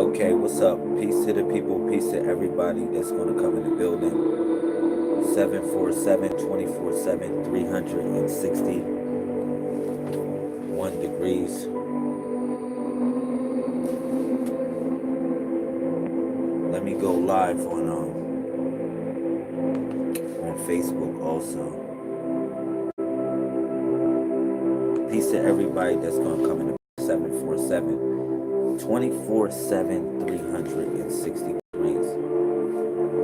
Okay, what's up? Peace to the people, peace to everybody that's going to come in the building. 747-24/7, 361 degrees. Let me go live on Facebook also. Peace to everybody that's going to come in the 747-24/7, 360 degrees.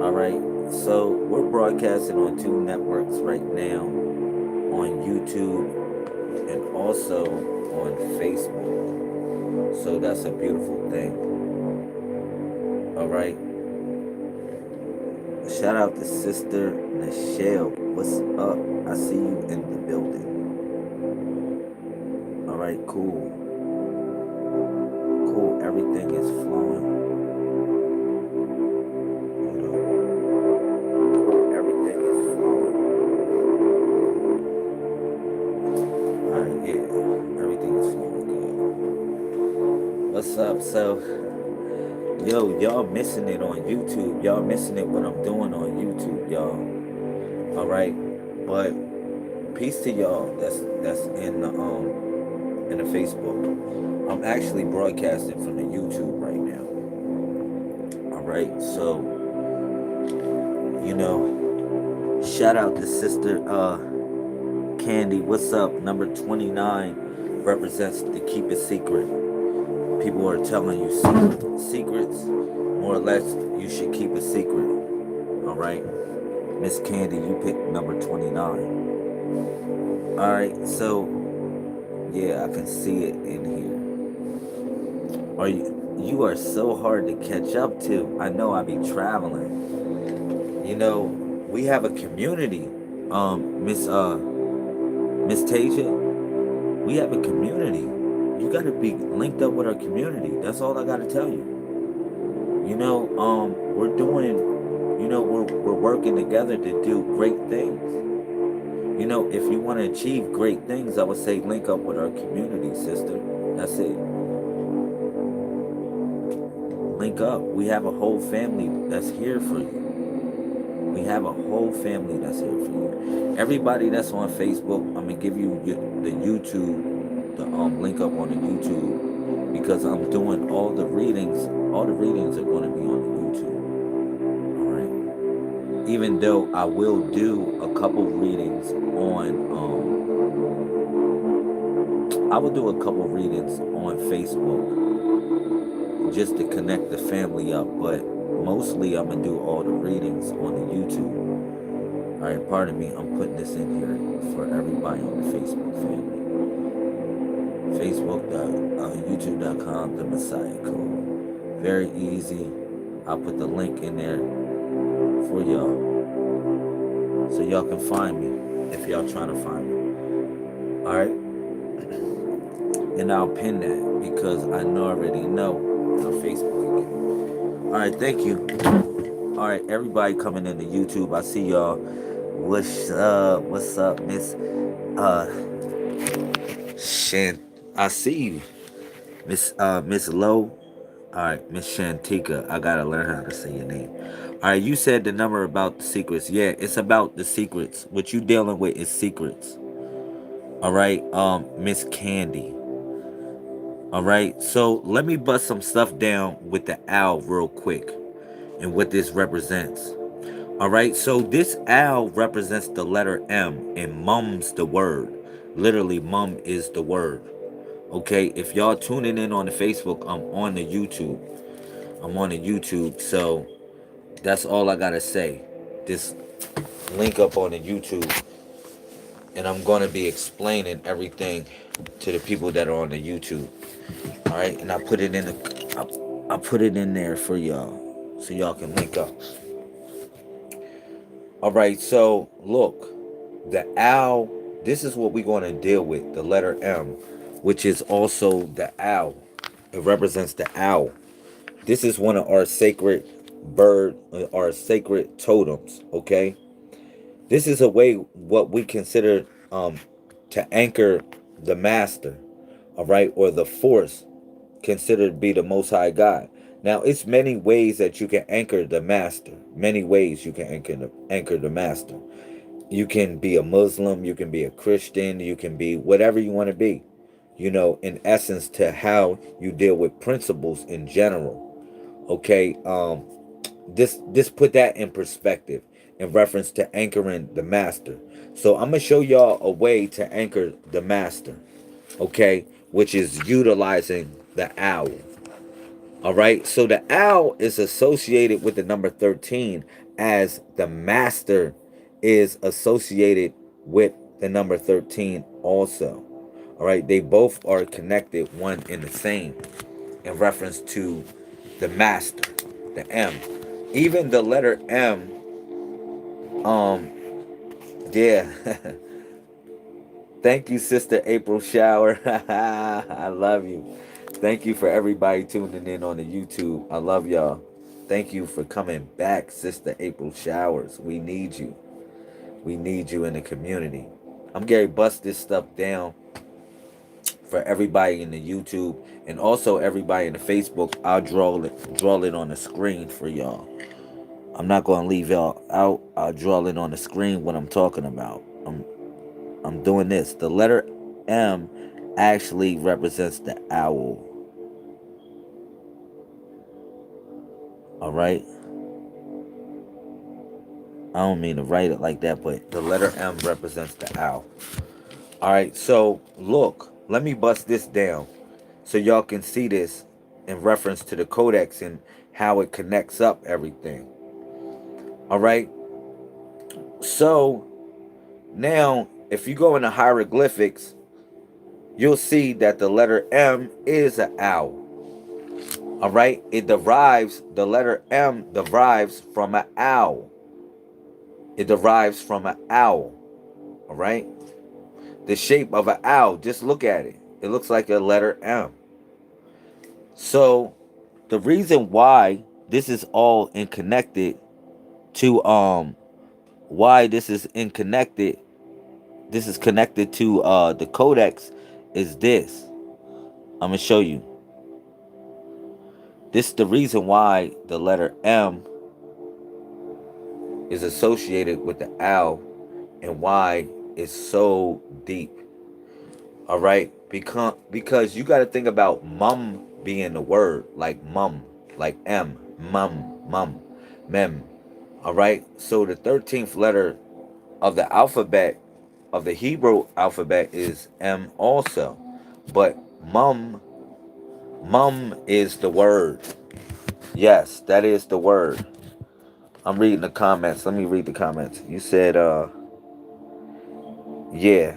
All right, so we're broadcasting on two networks right now, on YouTube and also on Facebook. So that's a beautiful thing. All right. Shout out to Sister Michelle. What's up? I see you in the building. All right, cool. Cool. Everything is flowing. Everything is flowing. All right, yeah. Everything is flowing good. What's up? So, yo, y'all missing it on YouTube. Y'all missing it what I'm doing on YouTube, y'all. All right, but peace to y'all. That's in the Facebook. I'm actually broadcasting from the YouTube right now. All right, so shout out to Sister Candy. What's up? Number 29 represents the keep it secret. People are telling you secrets. More or less, you should keep a secret. All right, Miss Candy, you picked number 29. All right, so yeah, I can see it in here. You are so hard to catch up to. I know I be traveling. We have a community. Miss Tasia, we have a community. You gotta be linked up with our community. That's all I gotta tell you. We're doing, we're working together to do great things. If you want to achieve great things, I would say link up with our community, sister. That's it. Link up. We have a whole family that's here for you. We have a whole family that's here for you. Everybody that's on Facebook, I'm gonna give you the YouTube, the link up on the YouTube, because I'm doing all the readings. All the readings are going to be on the YouTube. All right. Even though I will do a couple readings I will do a couple readings on Facebook just to connect the family up, but mostly I'm gonna do all the readings on the YouTube. All right, pardon me, I'm putting this in here for everybody on the Facebook family. Facebook.YouTube.com, the Messiah Code. Very easy. I'll put the link in there for y'all, so y'all can find me if y'all trying to find me. All right, and I'll pin that because I already know on Facebook again. All right, thank you. All right, everybody coming into YouTube, I see y'all. What's up? What's up, Miss Shan? I see you, Miss Low. All right, Miss Shantika. I gotta learn how to say your name. All right, you said the number about the secrets. Yeah, it's about the secrets. What you dealing with is secrets. All right, Miss Candy. All right, so let me bust some stuff down with the owl real quick and what this represents. All right, so this owl represents the letter M, and mum's the word. Literally, mum is the word. Okay, if y'all tuning in on the Facebook, I'm on the YouTube. I'm on the YouTube, so that's all I gotta say. This link up on the YouTube, and I'm gonna be explaining everything to the people that are on the YouTube. All right, and I put it in I put it in there for y'all, so y'all can link up. All right, so look, the owl. This is what we're gonna deal with. The letter M, which is also the owl. It represents the owl. This is one of our sacred our sacred totems. Okay, this is a way what we consider to anchor the master. All right, or the force considered to be the Most High God. Now, it's many ways that you can anchor the master. Many ways you can anchor the master. You can be a Muslim, you can be a Christian, you can be whatever you want to be. You know, in essence, to how you deal with principles in general. Okay, this put that in perspective in reference to anchoring the master. So I'm gonna show y'all a way to anchor the master. Okay, which is utilizing the owl. All right, so the owl is associated with the number 13 as the master is associated with the number 13 also. All right, they both are connected, one and the same, in reference to the master, the M. Even the letter M, um, yeah. Thank you, Sister April Shower. I love you. Thank you for everybody tuning in on the YouTube. I love y'all. Thank you for coming back, Sister April Showers. We need you. We need you in the community. I'm Gary. Bust this stuff down for everybody in the YouTube and also everybody in the Facebook. I'll draw it on the screen for y'all. I'm not gonna leave y'all out. I'll draw it on the screen what I'm talking about. I'm doing this. The letter M actually represents the owl. All right. I don't mean to write it like that, but the letter M represents the owl. All right. So look, let me bust this down so y'all can see this in reference to the Codex and how it connects up everything. All right. So now, if you go into hieroglyphics, you'll see that the letter M is an owl. All right, the letter M derives from an owl. It derives from an owl. All right, the shape of an owl. Just look at it. It looks like a letter M. So, the reason why this is all in connected to why this is connected to the Codex is this. I'm gonna show you. This is the reason why the letter M is associated with the owl and why it's so deep. All right? Because you got to think about mum being the word, like mum, like M, mum, mem. All right? So the 13th letter of the alphabet, of the Hebrew alphabet, is M also. But mum is the word. Yes, that is the word. I'm reading the comments. Let me read the comments. You said, yeah.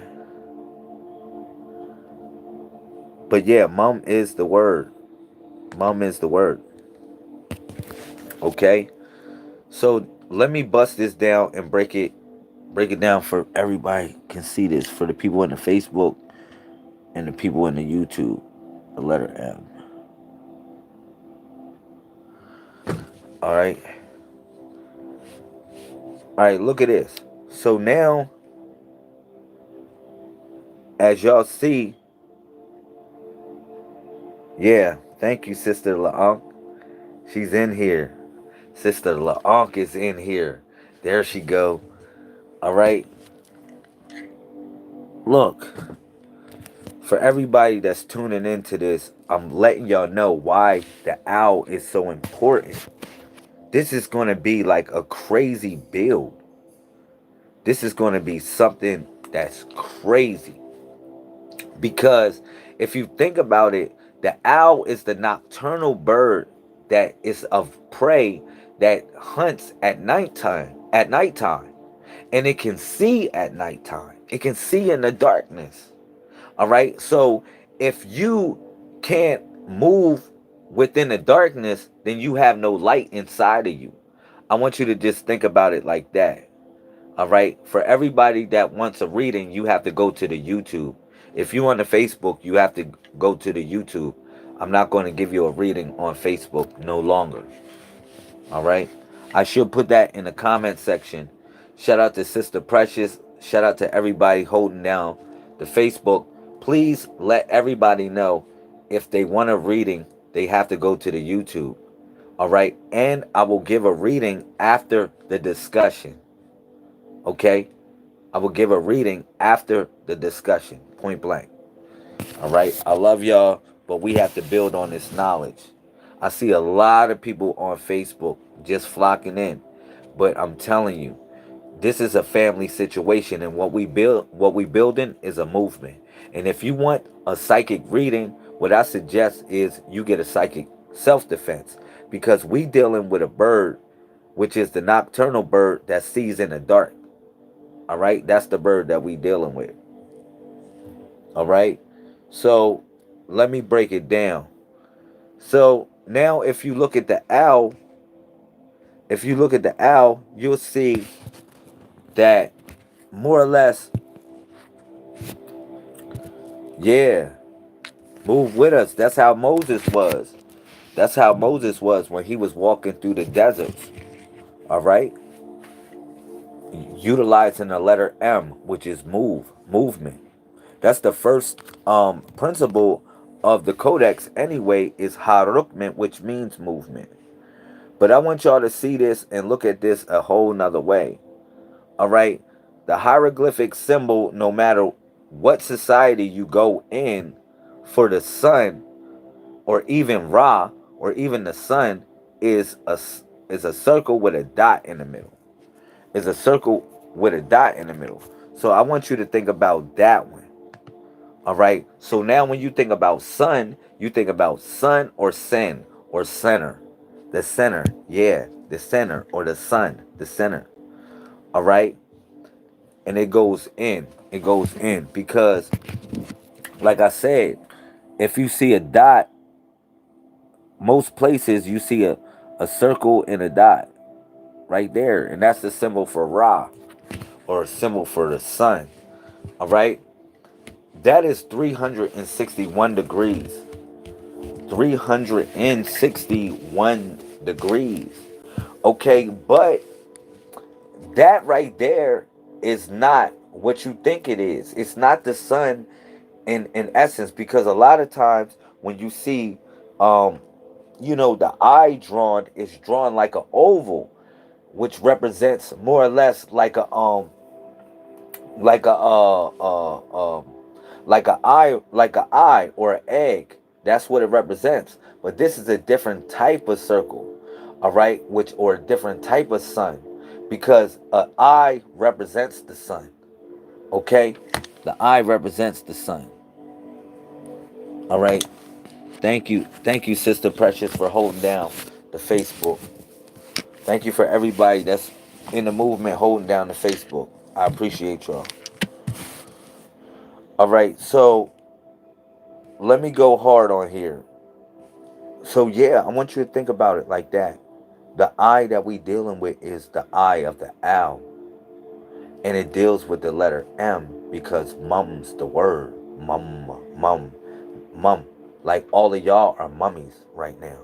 But yeah, mum is the word. Mum is the word. Okay? So let me bust this down and break it down for everybody can see this. For the people in the Facebook and the people in the YouTube. The letter M. Alright. Alright, look at this. So now, as y'all see, yeah, thank you, Sister LaAnk. She's in here. Sister LaAnk is in here. There she go. Alright. Look. For everybody that's tuning into this, I'm letting y'all know why the owl is so important. This is going to be like a crazy build. This is going to be something that's crazy. Because if you think about it, the owl is the nocturnal bird that is of prey that hunts at nighttime. And it can see at nighttime. It can see in the darkness. All right. So if you can't move within the darkness, then you have no light inside of you. I want you to just think about it like that. All right. For everybody that wants a reading, you have to go to the YouTube. If you're on the Facebook, you have to go to the YouTube. I'm not going to give you a reading on Facebook no longer. All right. I should put that in the comment section. Shout out to Sister Precious. Shout out to everybody holding down the Facebook. Please let everybody know if they want a reading, they have to go to the YouTube. All right. And I will give a reading after the discussion. Okay. I will give a reading after the discussion, point blank. All right. I love y'all, but we have to build on this knowledge. I see a lot of people on Facebook just flocking in, but I'm telling you, this is a family situation, and what we building is a movement. And if you want a psychic reading, what I suggest is you get a psychic self-defense, because we dealing with a bird, which is the nocturnal bird that sees in the dark. All right, that's the bird that we dealing with. All right, so let me break it down. So now, if you look at the owl, you'll see that more or less, yeah, move with us. That's how Moses was. That's how Moses was when he was walking through the deserts. All right, utilizing the letter M, which is movement. That's the first principle of the Codex anyway, is harukment, which means movement. But I want y'all to see this and look at this a whole nother way. All right, the hieroglyphic symbol, no matter what society you go in, for the sun, or even Ra, or even the sun, is a circle with a dot in the middle. Is a circle with a dot in the middle. So I want you to think about that one. All right. So now when you think about sun, you think about sun or sen or center. The center. Yeah. The center, or the sun. The center. All right. And it goes in. It goes in because, like I said, if you see a dot, most places you see a circle and a dot right there. And that's the symbol for Ra, or a symbol for the sun. All right. That is 361 degrees. 361 degrees. Okay, but that right there is not what you think it is. It's not the sun in essence, because a lot of times when you see um the eye drawn is drawn like an oval, which represents more or less like a like a eye or an egg. That's what it represents. But this is a different type of circle, all right, which, or a different type of sun, because an eye represents the sun. Okay, the eye represents the sun. All right. Thank you, Sister Precious, for holding down the Facebook. Thank you for everybody that's in the movement holding down the Facebook. I appreciate y'all. All right, so let me go hard on here. So yeah, I want you to think about it like that. The eye that we dealing with is the eye of the owl, and it deals with the letter M, because mum's the word. Mum. Like all of y'all are mummies right now.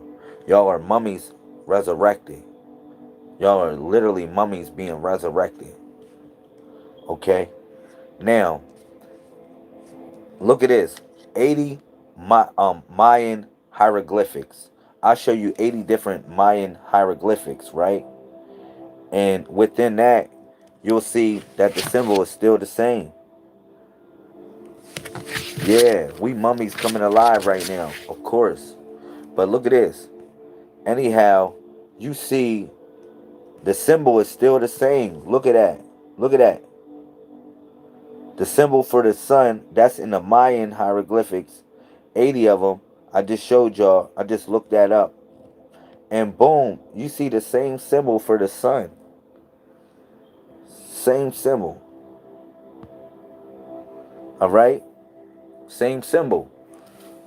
Y'all are mummies resurrected. Y'all are literally mummies being resurrected. Okay? Now, look at this. 80 Mayan hieroglyphics. I'll show you 80 different Mayan hieroglyphics, right? And within that, you'll see that the symbol is still the same. Yeah, we mummies coming alive right now, of course. But look at this. Anyhow, you see the symbol is still the same. Look at that. Look at that. The symbol for the sun, that's in the Mayan hieroglyphics. 80 of them. I just showed y'all. I just looked that up. And boom, you see the same symbol for the sun. Same symbol. All right? Same symbol.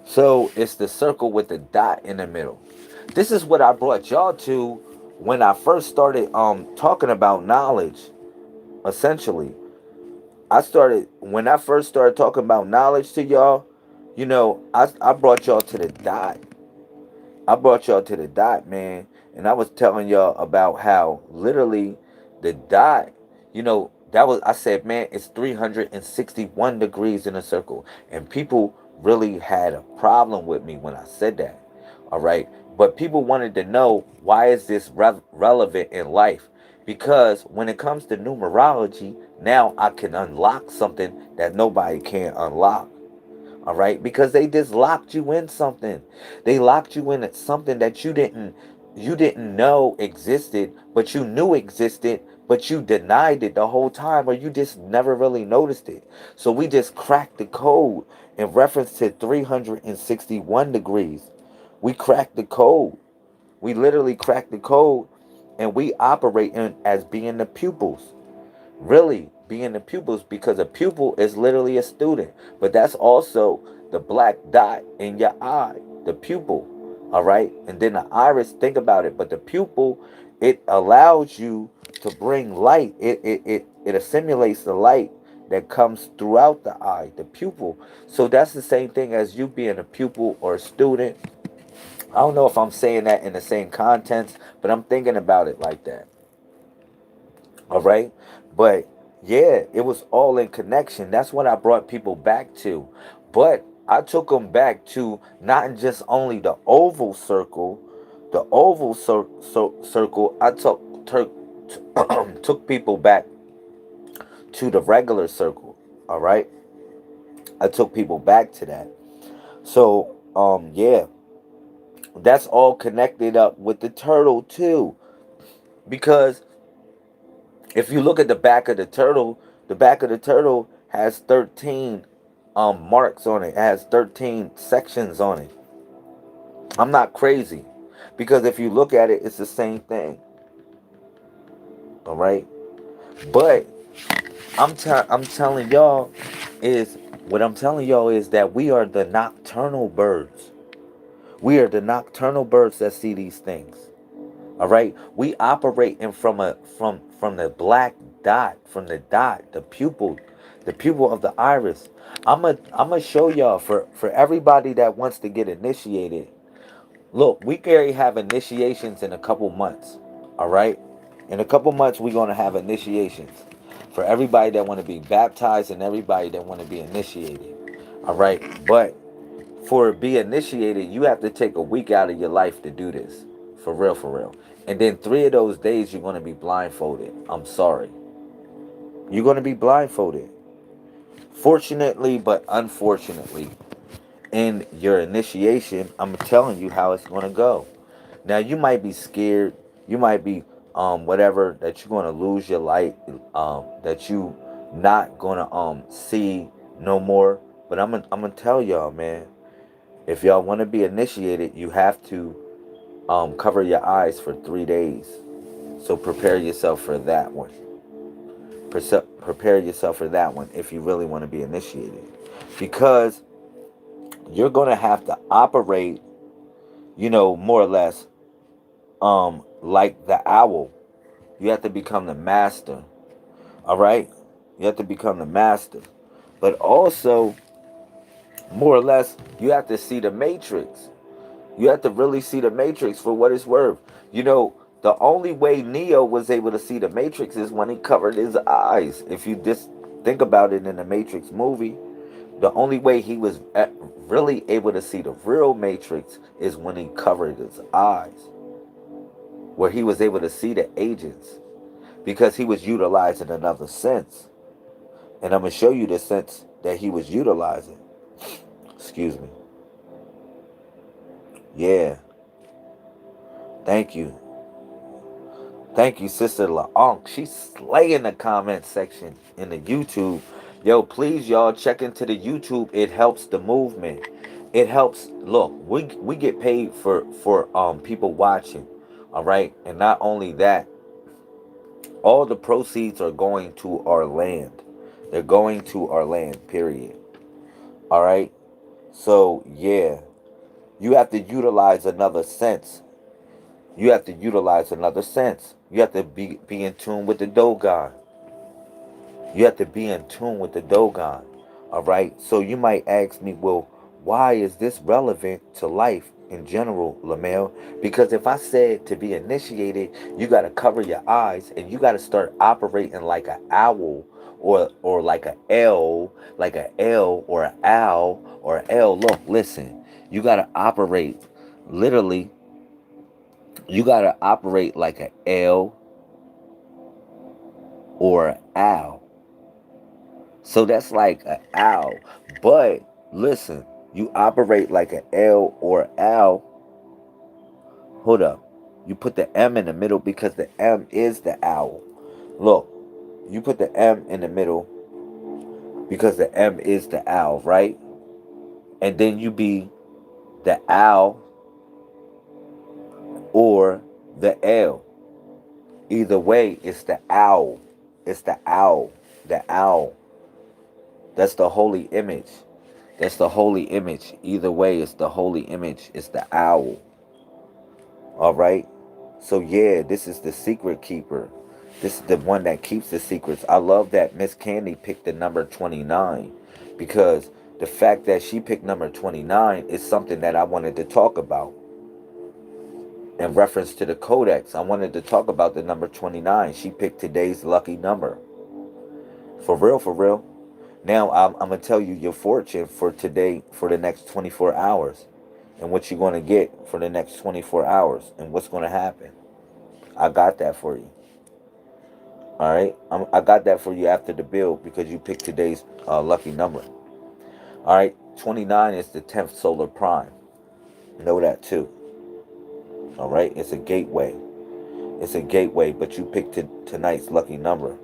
So it's the circle with the dot in the middle. This is what I brought y'all to when I first started talking about knowledge. Essentially, when I first started talking about knowledge to y'all, I brought y'all to the dot. I brought y'all to the dot, man. And I was telling y'all about how literally the dot, I said, man, it's 361 degrees in a circle. And people really had a problem with me when I said that. All right. But people wanted to know, why is this relevant in life? Because when it comes to numerology, now I can unlock something that nobody can unlock. All right, because they just locked you in something. They locked you in something that you didn't know existed, but you knew existed, but you denied it the whole time, or you just never really noticed it. So we just cracked the code in reference to 361 degrees. We cracked the code. We literally cracked the code, and we operate as being the pupils. Really being the pupils, because a pupil is literally a student, but that's also the black dot in your eye, the pupil. All right, and then the iris, think about it, but the pupil, it allows you to bring light. It assimilates the light that comes throughout the eye, the pupil. So that's the same thing as you being a pupil or a student. I don't know if I'm saying that in the same contents, but I'm thinking about it like that. All right. But yeah, it was all in connection. That's what I brought people back to. But I took them back to not just only the oval circle, circle. I took people back to the regular circle. All right. I took people back to that. So, yeah, that's all connected up with the turtle too. Because if you look at the back of the turtle has 13 marks on it. It has 13 sections on it. I'm not crazy, because if you look at it, it's the same thing. All right, but I'm telling y'all is what I'm telling y'all is that we are the nocturnal birds. We are the nocturnal birds that see these things. All right, we operate in from the black dot, from the dot, the pupil of the iris. I'm gonna show y'all, for everybody that wants to get initiated. Look, we can already have initiations in a couple months. All right, in a couple months we're gonna have initiations for everybody that want to be baptized and everybody that want to be initiated. All right, but for be initiated, you have to take a week out of your life to do this. For real, for real. And then 3 of those days you're gonna be blindfolded. I'm sorry. You're gonna be blindfolded. Fortunately, but unfortunately, in your initiation, I'm telling you how it's gonna go. Now you might be scared. You might be whatever, that you're gonna lose your light, that you not gonna see no more. But I'm gonna tell y'all, man. If y'all want to be initiated, you have to cover your eyes for 3 days. So prepare yourself for that one. Prepare yourself for that one if you really want to be initiated. Because you're going to have to operate, more or less, like the owl. You have to become the master. All right? You have to become the master. But also, more or less, you have to see the matrix. You have to really see the Matrix for what it's worth. The only way Neo was able to see the Matrix is when he covered his eyes. If you just think about it, in the Matrix movie, the only way he was really able to see the real Matrix is when he covered his eyes, where he was able to see the agents, because he was utilizing another sense. And I'm going to show you the sense that he was utilizing. Excuse me. Yeah. Thank you. Thank you, Sister LaOnk. She's slaying the comment section in the YouTube. Yo, please, y'all, check into the YouTube. It helps the movement. It helps. Look, we get paid for people watching. All right, and not only that, all the proceeds are going to our land. They're going to our land. Period. All right. So yeah, you have to utilize another sense. You have to utilize another sense. You have to be in tune with the Dogon. You have to be in tune with the Dogon. All right. So you might ask me, well, why is this relevant to life in general, Lamel? Because if I said to be initiated, you got to cover your eyes and you got to start operating like an owl, or like a L, like a L or an owl or an L. Look, listen, you got to operate literally You gotta operate like an L or an owl. So that's like an owl. But listen, you operate like an L or an owl. Hold up. You put the M in the middle because the M is the owl. Look, you put the M in the middle because the M is the owl, right? And then you be the owl or the L. Either way, it's the owl. It's the owl. The owl. That's the holy image. That's the holy image. Either way, it's the holy image. It's the owl. All right? So, yeah, this is the secret keeper. This is the one that keeps the secrets. I love that Miss Candy picked the number 29 because the fact that she picked number 29 is something that I wanted to talk about. In reference to the Codex, I wanted to talk about the number 29. She picked today's lucky number. For real, for real. Now, I'm going to tell you your fortune for today, for the next 24 hours, and what you're going to get for the next 24 hours, and what's going to happen. I got that for you. All right? I got that for you after the build because you picked today's lucky number. All right? 29 is the 10th solar prime. Know that too. All right? It's a gateway. It's a gateway, but you picked tonight's lucky number.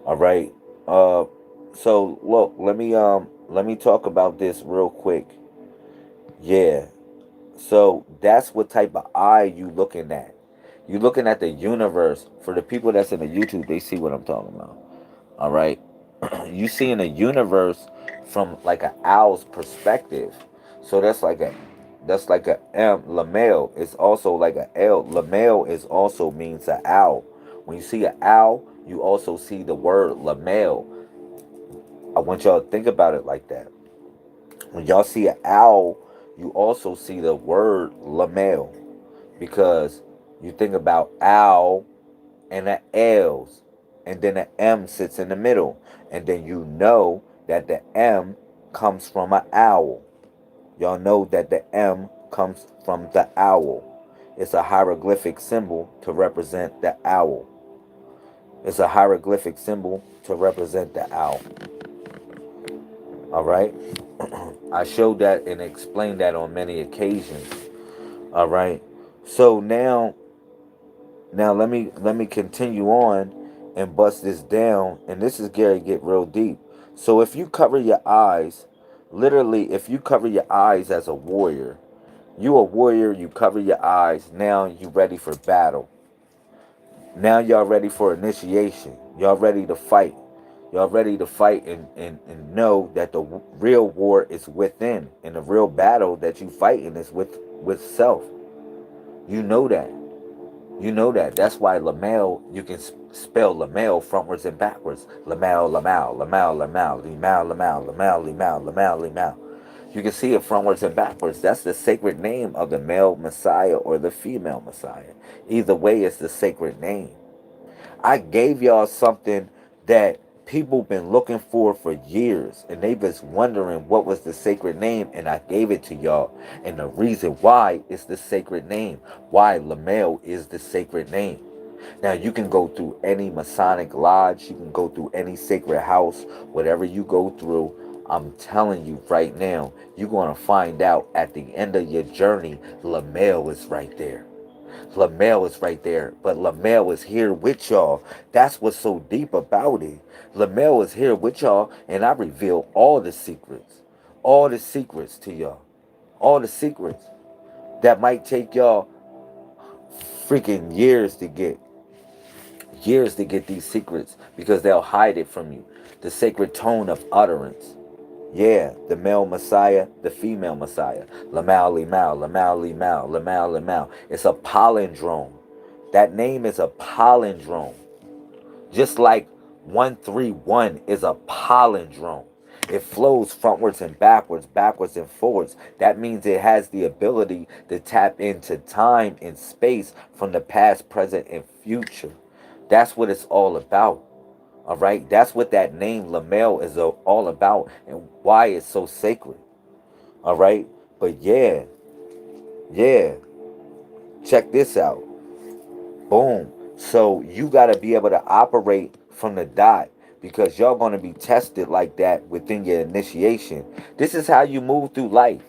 All right. So look, let me talk about this real quick. Yeah. So that's what type of eye you looking at. You looking at the universe. For the people that's in the YouTube, they see what I'm talking about. All right. You seeing the universe from like an owl's perspective. So that's like a M. Lamel is also like a L. Lamel is also means an owl. When you see an owl, you also see the word lamel. I want y'all to think about it like that. When y'all see an owl, you also see the word lamel because you think about owl and the L's, and then the M sits in the middle, and then you know that the M comes from an owl. Y'all know that the M comes from the owl. It's a hieroglyphic symbol to represent the owl. It's a hieroglyphic symbol to represent the owl. All right? I showed that and explained that on many occasions. All right? So now let me continue on and bust this down, and this is Gary get real deep. So if you cover your eyes, literally if you cover your eyes as a warrior, you a warrior, you cover your eyes, now you ready for battle. Now y'all ready for initiation. Y'all ready to fight. Y'all ready to fight and know that the real war is within. And the real battle that you fighting is with self. You know that. You know that. That's why Lamel, you can spell Lamel frontwards and backwards. Lamel, Lamel, Lamel, Lamel, Lamel, Lamel, Lamel, Lamel, Lamel, Lamel. You can see it frontwards and backwards. That's the sacred name of the male Messiah or the female Messiah. Either way, it's the sacred name. I gave y'all something that people been looking for years, and they've been wondering what was the sacred name, and I gave it to y'all. And the reason why is the sacred name. Why Lamel is the sacred name. Now you can go through any Masonic lodge, you can go through any sacred house, whatever you go through. I'm telling you right now, you're gonna find out at the end of your journey, Lamel is right there. Lamel is right there, but Lamel is here with y'all. That's what's so deep about it. Lamel is here with y'all, and I reveal all the secrets to y'all, all the secrets that might take y'all freaking years to get these secrets because they'll hide it from you. The sacred tone of utterance. Yeah, the male Messiah, the female Messiah. Lamal, Limal, Lamal, Limal, Lamal, Limal. It's a palindrome. That name is a palindrome. Just like 131 is a palindrome. It flows frontwards and backwards, backwards and forwards. That means it has the ability to tap into time and space from the past, present, and future. That's what it's all about. All right, that's what that name Lamel is all about and why it's so sacred. All right, but yeah, Check this out. Boom. So you got to be able to operate from the dot because y'all going to be tested like that within your initiation. This is how you move through life.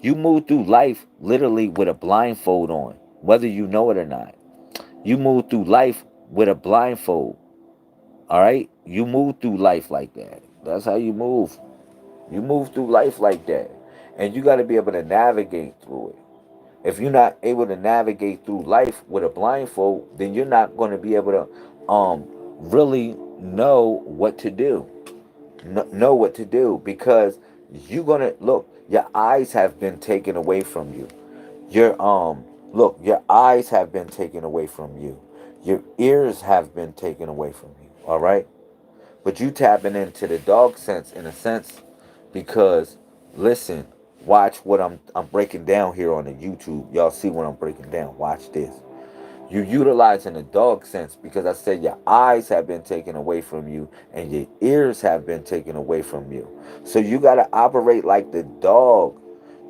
You move through life literally with a blindfold on, whether you know it or not. You move through life with a blindfold. All right? You move through life like that. That's how you move. You move through life like that. And you got to be able to navigate through it. If you're not able to navigate through life with a blindfold, then you're not going to be able to really know what to do. Know what to do because you're going to look, your eyes have been taken away from you. Your look, your eyes have been taken away from you. Your ears have been taken away from you. All right? But you tapping into the dog sense in a sense because listen, watch what I'm breaking down here on the YouTube. Y'all see what I'm breaking down. Watch this. You utilizing the dog sense because I said your eyes have been taken away from you and your ears have been taken away from you. So you gotta operate like the dog.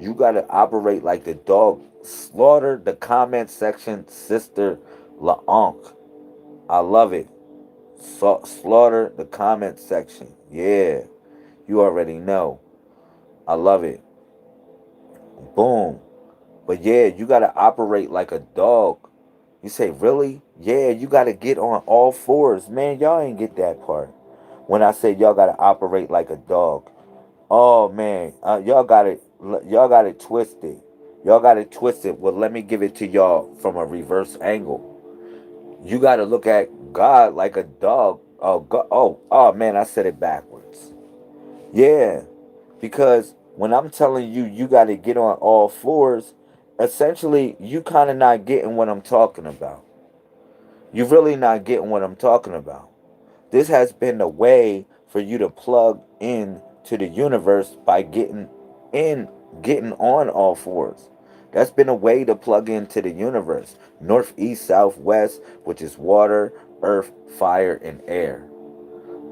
You gotta operate like the dog. Slaughter the comment section, Sister LaOnk. I love it. Slaughter the comment section. Yeah, you already know. I love it. Boom. But yeah, you gotta operate like a dog. You say, really? Yeah, you gotta get on all fours. Man, y'all ain't get that part. When I say y'all gotta operate like a dog. Oh man, y'all got it twisted. Y'all got it twisted. Well, let me give it to y'all from a reverse angle. You gotta look at God like a dog. Oh, God, oh man, I said it backwards. Yeah, because when I'm telling you, you got to get on all fours, essentially, you kind of not getting what I'm talking about. You're really not getting what I'm talking about. This has been the way for you to plug in to the universe by in, getting on all fours. That's been a way to plug into the universe. North, east, south, west, which is water, earth, fire, and air.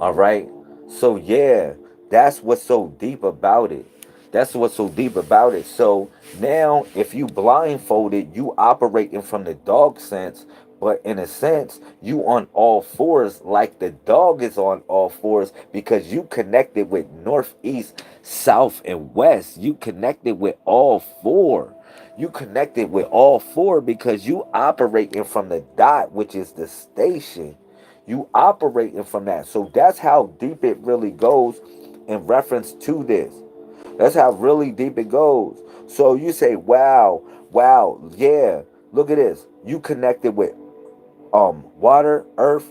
All right. So yeah, that's what's so deep about it. That's what's so deep about it. So now, if you blindfolded, you operating from the dog sense, but in a sense, you on all fours like the dog is on all fours because you connected with north, east, south, and west. You connected with all four. You connected with all four because you operating from the dot, which is the station. You operating from that. So that's how deep it really goes in reference to this. That's how really deep it goes. So you say, wow, wow, yeah. Look at this. You connected with water, earth,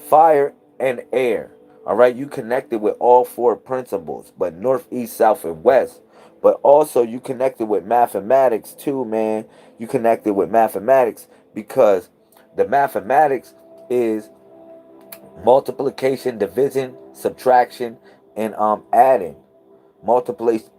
fire, and air. All right, you connected with all four principles, but north, east, south, and west. But also you connected with mathematics too, man. You connected with mathematics because the mathematics is multiplication, division, subtraction, and adding. Multiplication,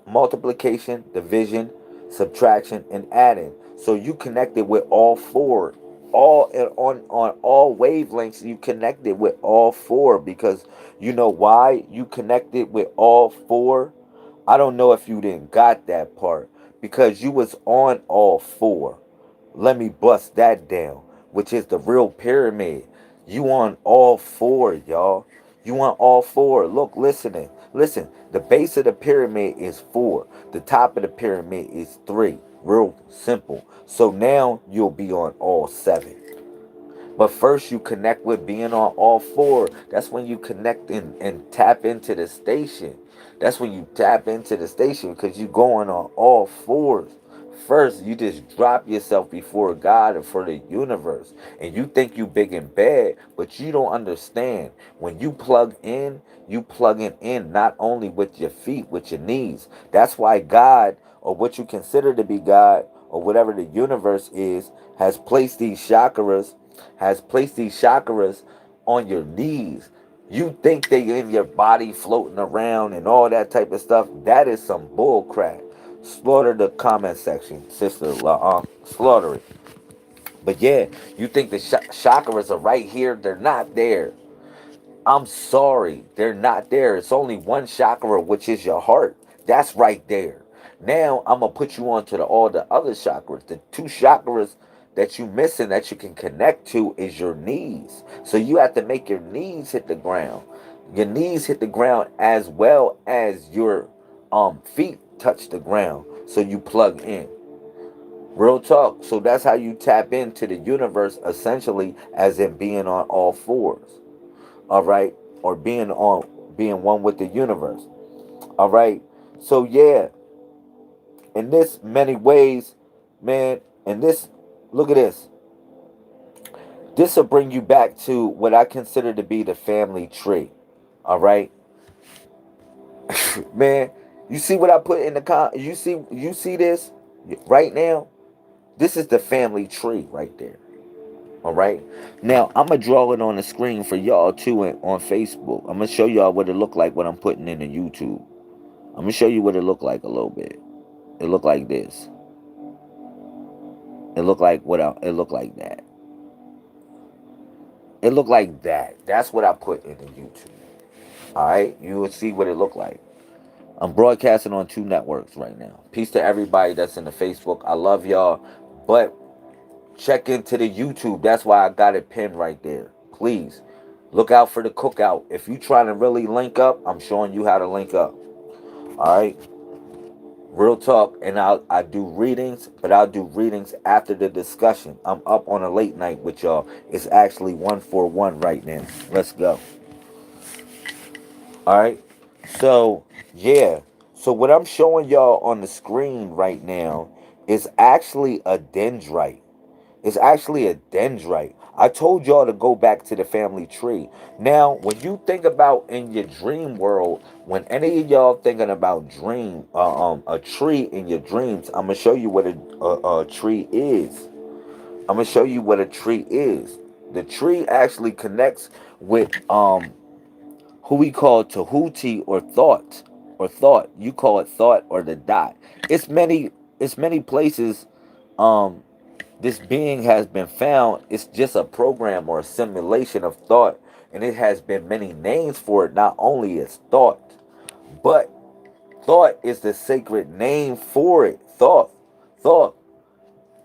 multiplication, division, subtraction, and adding. So you connected with all four, all on all wavelengths. You connected with all four because you know why you connected with all four. I don't know if you didn't got that part because you was on all four. Let me bust that down, which is the real pyramid. You on all four, y'all. You on all four. Look, listening. Listen, the base of the pyramid is four. The top of the pyramid is three. Real simple. So now you'll be on all seven. But first, you connect with being on all four. That's when you connect and tap into the station. That's when you tap into the station because you're going on all fours. First, you just drop yourself before God and for the universe. And you think you big and bad, but you don't understand. When you plug in, you plugging in not only with your feet, with your knees. That's why God, or what you consider to be God, or whatever the universe is, has placed these chakras on your knees. You think they in your body floating around and all that type of stuff. That is some bull crap. Slaughter the comment section, sister. Slaughter it. But yeah, you think the chakras are right here. They're not there. I'm sorry. They're not there. It's only one chakra, which is your heart. That's right there. Now I'm going to put you on to all the other chakras. The two chakras that you missing that you can connect to is your knees. So you have to make your knees hit the ground. Your knees hit the ground as well as your feet touch the ground. So you plug in. Real talk. So that's how you tap into the universe, essentially, as in being on all fours. All right, or being one with the universe. All right. So yeah, in this many ways, man. And this, look at this. This will bring you back to what I consider to be the family tree. All right, man. You see what I put in the You see this right now. This is the family tree right there. All right. Now I'm gonna draw it on the screen for y'all too on Facebook. I'm gonna show y'all what it look like when I'm putting in the YouTube. I'm gonna show you what it look like a little bit. It look like this. It look like it look like that. It look like that. That's what I put in the YouTube. All right, you will see what it look like. I'm broadcasting on 2 networks right now. Peace to everybody that's in the Facebook. I love y'all, but check into the YouTube. That's why I got it pinned right there. Please look out for the cookout. If you trying to really link up, I'm showing you how to link up. All right. Real talk, and I do readings, but I'll do readings after the discussion. I'm up on a late night with y'all. It's actually 141 right now. Let's go. All right. So yeah. So what I'm showing y'all on the screen right now is actually a dendrite. It's actually a dendrite. I told y'all to go back to the family tree. Now, when you think about in your dream world, when any of y'all thinking about a tree in your dreams, I'm gonna show you what a tree is. I'm gonna show you what a tree is. The tree actually connects with who we call Tahuti or thought You call it thought or the dot. It's many. It's many places. Um, this being has been found. It's just a program or a simulation of thought, and it has been many names for it. Not only as thought, but thought is the sacred name for it. Thought.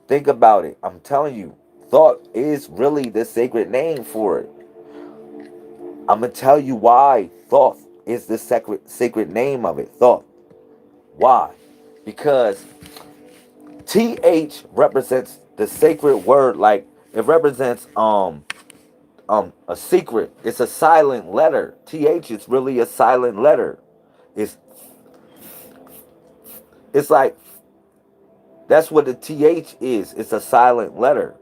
Think about it. I'm telling you, thought is really the sacred name for it. I'm gonna tell you why thought is the sacred name of it. Thought. Why? Because TH represents the sacred word, like it represents a secret. It's a silent letter. TH is really a silent letter. It's it's like that's what the TH is. It's a silent letter.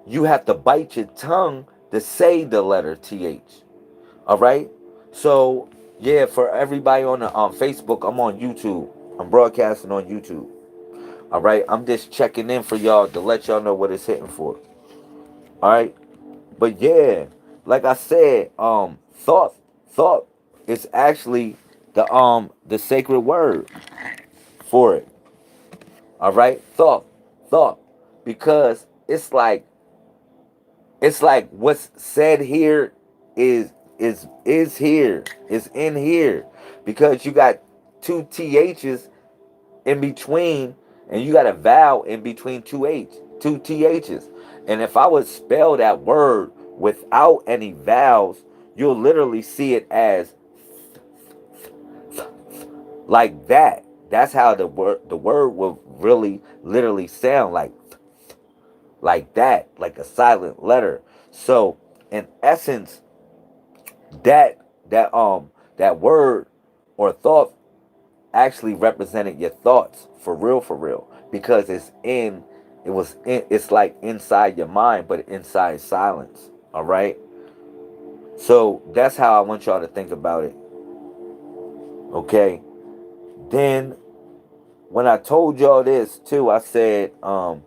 You have to bite your tongue to say the letter TH. All right? So, yeah, for everybody on the Facebook, I'm on YouTube. I'm broadcasting on YouTube. All right? I'm just checking in for y'all to let y'all know what it's hitting for. All right? But yeah, like I said, thought is actually the sacred word for it. All right? Thought because it's like what's said here is here, is in here, because you got 2 THs in between, and you got a vowel in between 2 THs. And if I would spell that word without any vowels, you'll literally see it as like that. That's how the word will really literally sound like that, like a silent letter. So in essence, that that word or thought actually represented your thoughts for real, because it's like inside your mind, but inside silence. All right. So that's how I want y'all to think about it. Okay. Then when I told y'all this too, I said my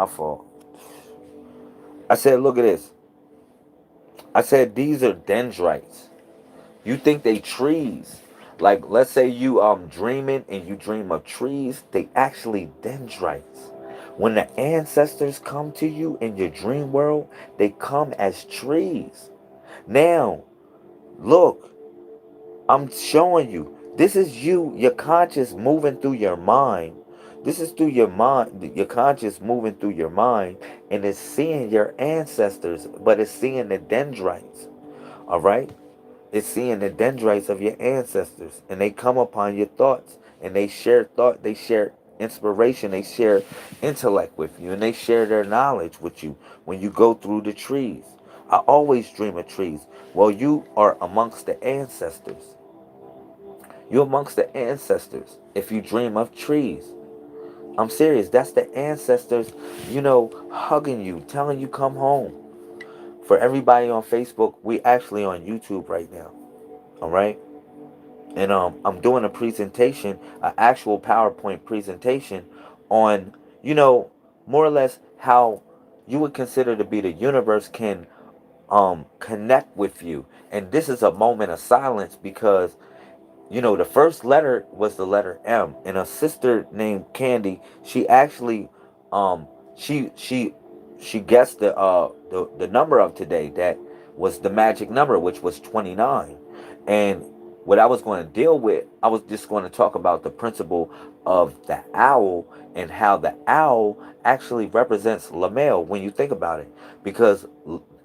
fault. I said, look at this. I said these are dendrites. You think they trees. Like, let's say you dreaming and you dream of trees, they actually dendrites. When the ancestors come to you in your dream world, they come as trees. Now, look, I'm showing you. This is you, your conscious moving through your mind This is through your mind, your conscious moving through your mind, and it's seeing your ancestors, but it's seeing the dendrites. All right? It's seeing the dendrites of your ancestors, and they come upon your thoughts, and they share thought, they share inspiration, they share intellect with you, and they share their knowledge with you when you go through the trees. I always dream of trees. Well, you are amongst the ancestors. You're amongst the ancestors if you dream of trees. I'm serious. That's the ancestors, hugging you, telling you come home. For everybody on Facebook, we actually on YouTube right now. All right? And I'm doing a presentation, an actual PowerPoint presentation on, more or less how you would consider to be the universe can connect with you. And this is a moment of silence because the first letter was the letter M, and a sister named Candy, she actually, um, she guessed the number of today that was the magic number, which was 29. And what I was going to deal with, I was just going to talk about the principle of the owl and how the owl actually represents Lamel when you think about it, because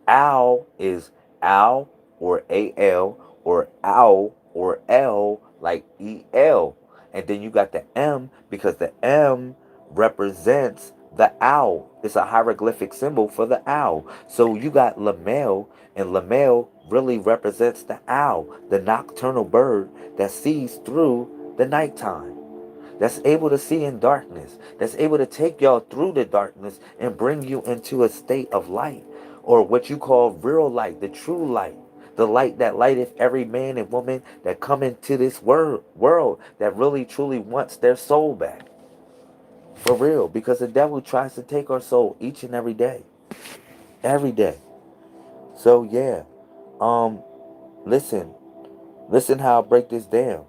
owl is owl or al or owl or L like EL. And then you got the M because the M represents the owl. It's a hieroglyphic symbol for the owl. So you got Lamel, and Lamel really represents the owl, the nocturnal bird that sees through the nighttime, that's able to see in darkness, that's able to take y'all through the darkness and bring you into a state of light, or what you call real light, the true light, the light that lighteth every man and woman that come into this world that really truly wants their soul back. For real, because the devil tries to take our soul each and every day. Every day. So yeah. Um, listen. Listen how I break this down.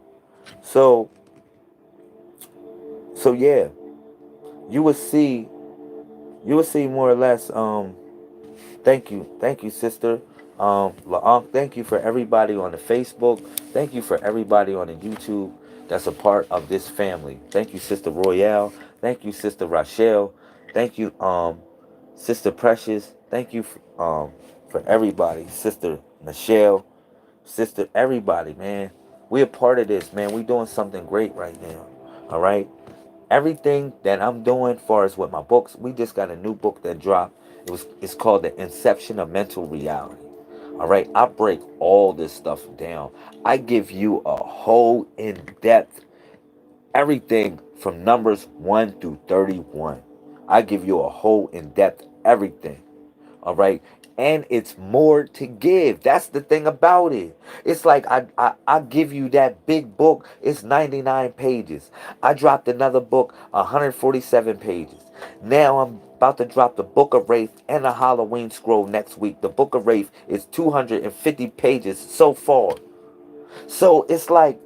So yeah, you will see more or less. Thank you, sister. La'ank, thank you for everybody on the Facebook. Thank you for everybody on the YouTube that's a part of this family. Thank you, Sister Royale. Thank you, Sister Rachelle. Thank you, Sister Precious. Thank you for everybody, Sister Michelle, Sister everybody, man. We a part of this, man. We doing something great right now. All right. Everything that I'm doing, as far as with my books, we just got a new book that dropped. It's called The Inception of Mental Reality. All right, I break all this stuff down. I give you a whole in-depth everything from numbers 1 through 31. I give you a whole in-depth everything. All right. And it's more to give. That's the thing about it. It's like I give you that big book. It's 99 pages. I dropped another book, 147 pages. Now I'm about to drop the Book of Wraith and a Halloween scroll next week. The Book of Wraith is 250 pages so far. So it's like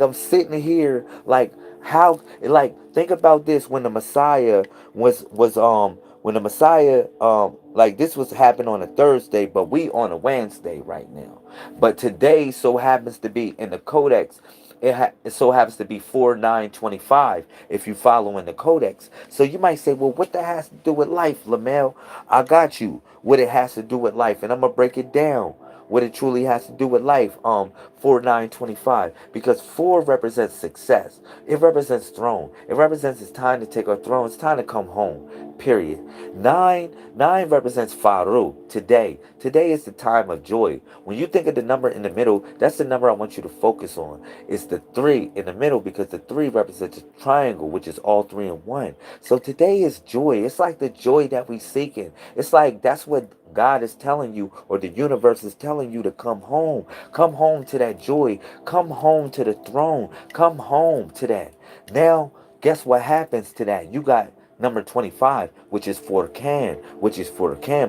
I'm sitting here like how, like, think about this. When the Messiah was when the Messiah, like, this was happening on a Thursday, but we on a Wednesday right now. But today so happens to be in the Codex. It so happens to be 4/9/25 if you follow in the Codex. So you might say, well, what that has to do with life, Lamel? I got you. What it has to do with life, and I'm gonna break it down what it truly has to do with life. 4/9/25, because 4 represents success. It represents throne. It represents it's time to take our throne. It's time to come home. Period. Nine represents Faru, today. Today is the time of joy. When you think of the number in the middle, that's the number I want you to focus on. It's the 3 in the middle, because the 3 represents a triangle, which is all 3 in 1. So today is joy. It's like the joy that we seeking. It's like that's what God is telling you, or the universe is telling you, to come home. Come home to that joy. Come home to the throne. Come home to that. Now, guess what happens to that? You got number 25, which is for can,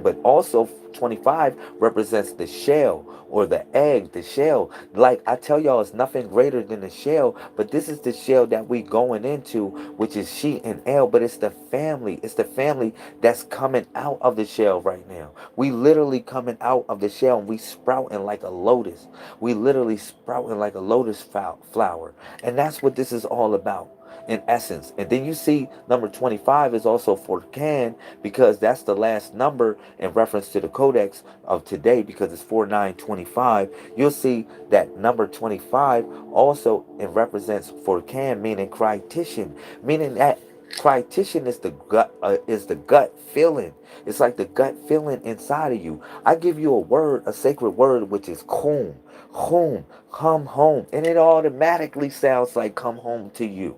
but also 25 represents the shell, or the egg, the shell. Like I tell y'all, it's nothing greater than the shell, but this is the shell that we going into, which is she and L, but it's the family. It's the family that's coming out of the shell right now. We literally coming out of the shell, and we sprouting like a lotus. We literally sprouting like a lotus flower. And that's what this is all about. in essence. And then you see number 25 is also for can, because that's the last number in reference to the Codex of today, because it's 4925. You'll see that number 25 also it represents for can, meaning critition, meaning that critition is the gut feeling. It's like the gut feeling inside of you. I give you a word, a sacred word, which is kum, home, come home, and it automatically sounds like come home to you.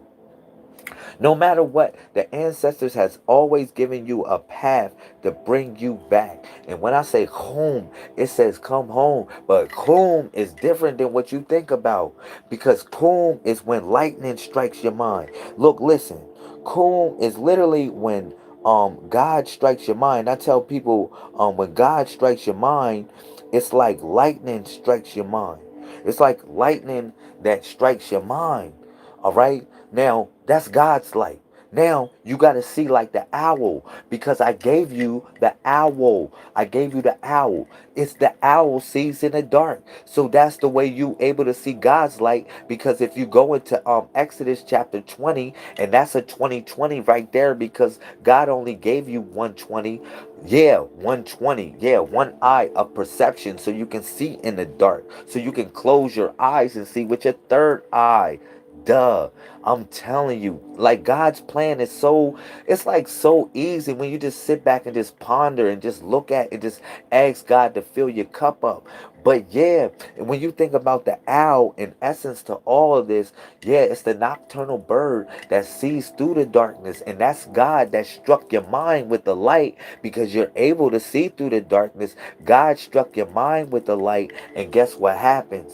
No matter what, the ancestors has always given you a path to bring you back. And when I say home, it says come home. But home is different than what you think about, because home is when lightning strikes your mind. Look, listen. Home is literally when God strikes your mind. I tell people when God strikes your mind, it's like lightning strikes your mind. It's like lightning that strikes your mind. All right. Now, that's God's light. Now, you got to see like the owl, because I gave you the owl. I gave you the owl. It's the owl sees in the dark. So that's the way you able to see God's light, because if you go into Exodus chapter 20, and that's a 2020 right there, because God only gave you 120. Yeah, 120. Yeah, one eye of perception, so you can see in the dark. So you can close your eyes and see with your third eye. Duh. I'm telling you, like God's plan is so, it's like so easy when you just sit back and just ponder and just look at and just ask God to fill your cup up. But yeah, when you think about the owl, in essence to all of this, yeah, it's the nocturnal bird that sees through the darkness. And that's God that struck your mind with the light, because you're able to see through the darkness. God struck your mind with the light. And guess what happens?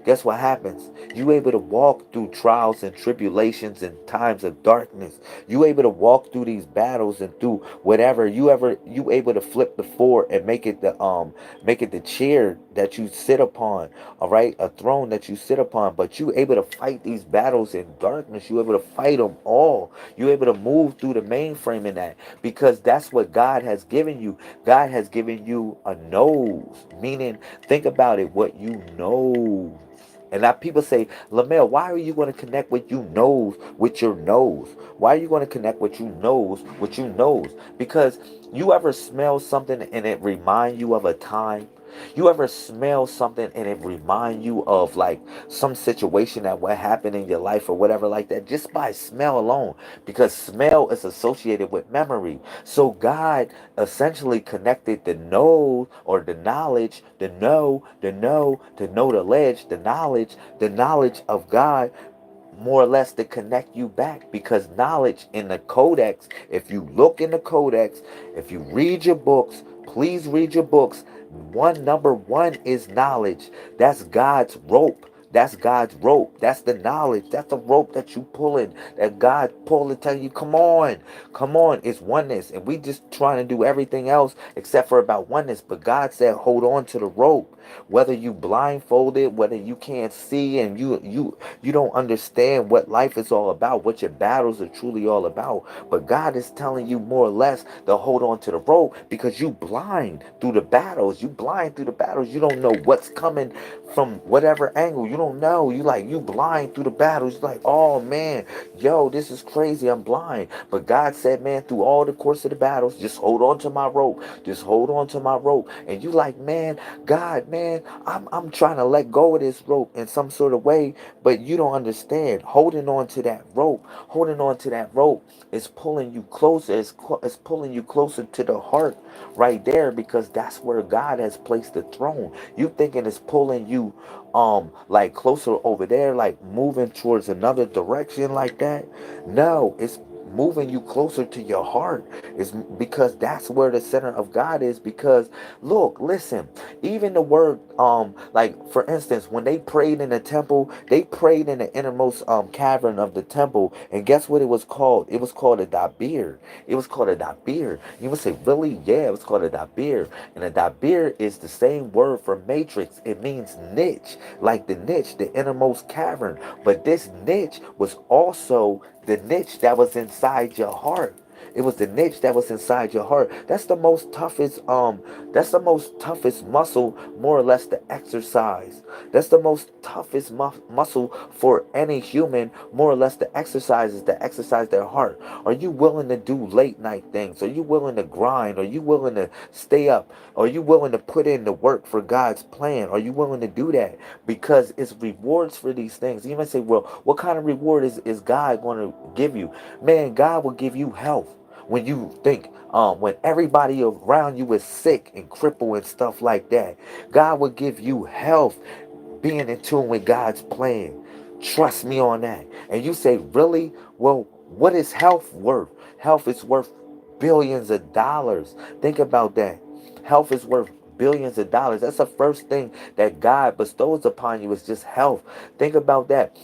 Guess what happens? You able to walk through trials and tribulations and times of darkness. You able to walk through these battles and through whatever you able to flip the fort and make it the chair that you sit upon. All right, a throne that you sit upon. But you able to fight these battles in darkness. You able to fight them all. You able to move through the mainframe in that, because that's what God has given you. God has given you a nose, meaning think about it, what you know. And now people say, Lamel, why are you going to connect what you knows with your nose? Why are you going to connect what you knows with you knows? Because you ever smell something and it remind you of a time? You ever smell something and it remind you of like some situation that what happened in your life or whatever like that, just by smell alone, because smell is associated with memory. So God essentially connected the know or the knowledge, to know the ledge, the knowledge of God, more or less to connect you back, because knowledge in the Codex, if you look in the Codex, if you read your books, please read your books. Number one is knowledge. That's God's rope. That's God's rope. That's the knowledge. That's the rope that you pulling, that God pulling, telling you, come on, come on. It's oneness. And we just trying to do everything else except for about oneness. But God said, hold on to the rope. Whether you blindfolded, whether you can't see, and you don't understand what life is all about, what your battles are truly all about. But God is telling you more or less to hold on to the rope, because you blind through the battles. You blind through the battles. You don't know what's coming from whatever angle. You don't know. You blind through the battles. You're like, oh man, yo, this is crazy. I'm blind. But God said, man, through all the course of the battles, just hold on to my rope. Just hold on to my rope. And you like, man, God, man, I'm trying to let go of this rope in some sort of way, but you don't understand. Holding on to that rope is pulling you closer. It's pulling you closer to the heart right there, because that's where God has placed the throne. You thinking it's pulling you like closer over there, like moving towards another direction like that. No, it's moving you closer to your heart, is because that's where the center of God is. Because look, listen, even the word like for instance, when they prayed in the temple, they prayed in the innermost cavern of the temple, and guess what it was called? It was called a dabir. It was called a dabir. You would say, really? Yeah, it was called a dabir. And a dabir is the same word for matrix. It means niche, like the niche, the innermost cavern. But this niche was also the niche that was inside your heart. It was the niche that was inside your heart. That's the most toughest muscle, more or less, to exercise. That's the most toughest muscle for any human, more or less, to exercise, is to exercise their heart. Are you willing to do late night things? Are you willing to grind? Are you willing to stay up? Are you willing to put in the work for God's plan? Are you willing to do that? Because it's rewards for these things. You might say, well, what kind of reward is God going to give you? Man, God will give you health. When you think, when everybody around you is sick and crippled and stuff like that, God will give you health, being in tune with God's plan. Trust me on that. And you say, really? Well, what is health worth? Health is worth billions of dollars. Think about that. Health is worth billions of dollars. That's the first thing that God bestows upon you, is just health. Think about that.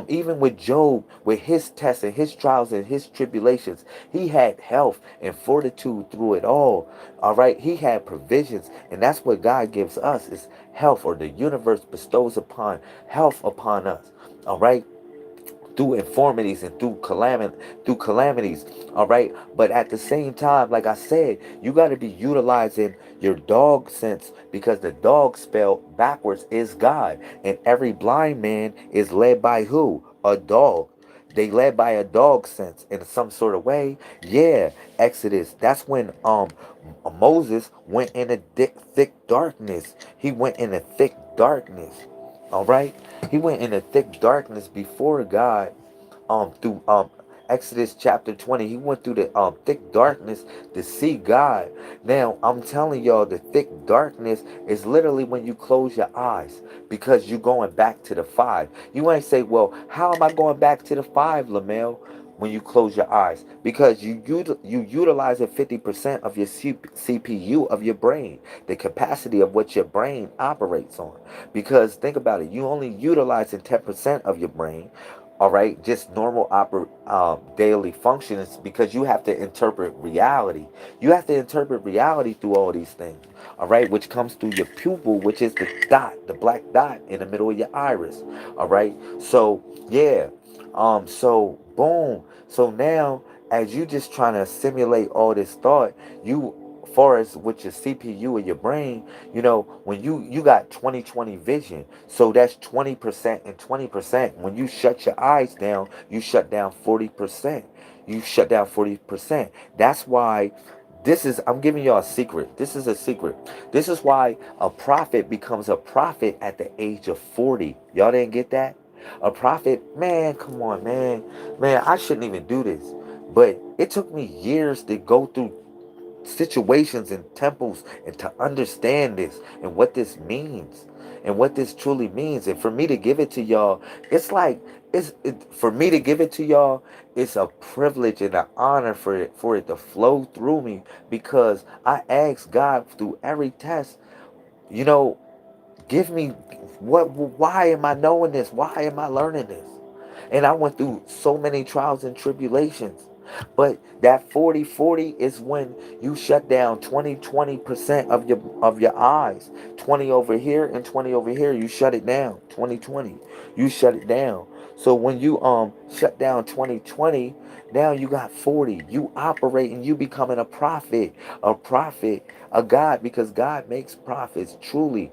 Even with Job, with his tests and his trials and his tribulations, he had health and fortitude through it all. All right, he had provisions, and that's what God gives us, is health, or the universe bestows upon health upon us. All right, through infirmities and through calamities. All right, but at the same time, like I said, you got to be utilizing your dog sense, because the dog spelled backwards is God, and every blind man is led by who? A dog. They led by a dog sense in some sort of way. Yeah, Exodus. That's when Moses went in a thick darkness. He went in a thick darkness. All right, he went in a thick darkness before God, through Exodus chapter 20. He went through the thick darkness to see God. Now I'm telling y'all, the thick darkness is literally when you close your eyes, because you're going back to the five. You might say, well, how am I going back to the five, Lamel? When you close your eyes, because you utilize 50% of your CPU of your brain, the capacity of what your brain operates on. Because think about it, you only utilizing 10% of your brain. All right, just normal daily functions, because you have to interpret reality. You have to interpret reality through all these things. All right, which comes through your pupil, which is the dot, the black dot in the middle of your iris. All right, so yeah, so boom. So now, as you just trying to simulate all this thought, you, far as with your CPU and your brain, when you got 20/20 vision, so that's 20% and 20%. When you shut your eyes down, you shut down 40%. You shut down 40%. That's why I'm giving y'all a secret. This is a secret. This is why a prophet becomes a prophet at the age of 40. Y'all didn't get that? A prophet, man, come on, man. Man, I shouldn't even do this. But it took me years to go through situations and temples and to understand this and what this means and what this truly means. And for me to give it to y'all, it's like for me to give it to y'all, it's a privilege and an honor for it to flow through me, because I asked God through every test, you know give me, why am I knowing this? Why am I learning this? And I went through so many trials and tribulations. But that 40/40 is when you shut down 20% of your eyes. 20 over here and 20 over here. You shut it down. 20/20. You shut it down. So when you shut down 20/20, now you got 40. You operating, you becoming a prophet, a God, because God makes prophets. Truly,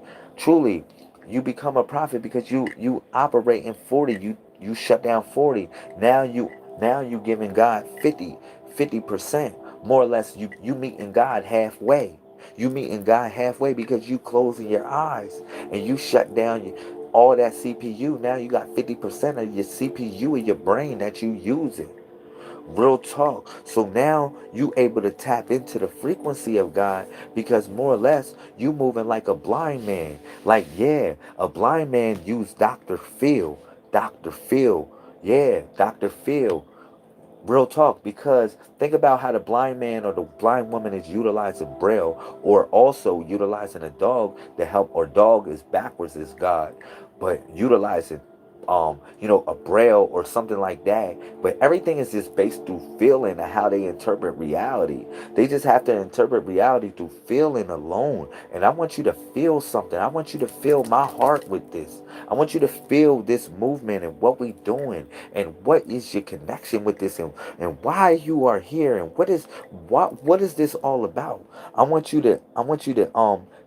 you become a prophet because you operate in 40. You shut down 40. Now you giving God 50%, more or less. You meeting God halfway. You meeting God halfway, because you closing your eyes and you shut down all that CPU. Now you got 50% of your CPU in your brain that you using. Real talk. So now you able to tap into the frequency of God, because more or less you moving like a blind man. Like, yeah, a blind man used Dr. Phil. Dr. Phil. Yeah, Dr. Phil. Real talk, because think about how the blind man or the blind woman is utilizing Braille, or also utilizing a dog to help, or dog is backwards is God, but utilizing a braille or something like that. But everything is just based through feeling and how they interpret reality. They just have to interpret reality through feeling alone. And I want you to feel something. I want you to feel my heart with this. I want you to feel this movement and what we doing and what is your connection with this, and why you are here, and what is this all about. I want you to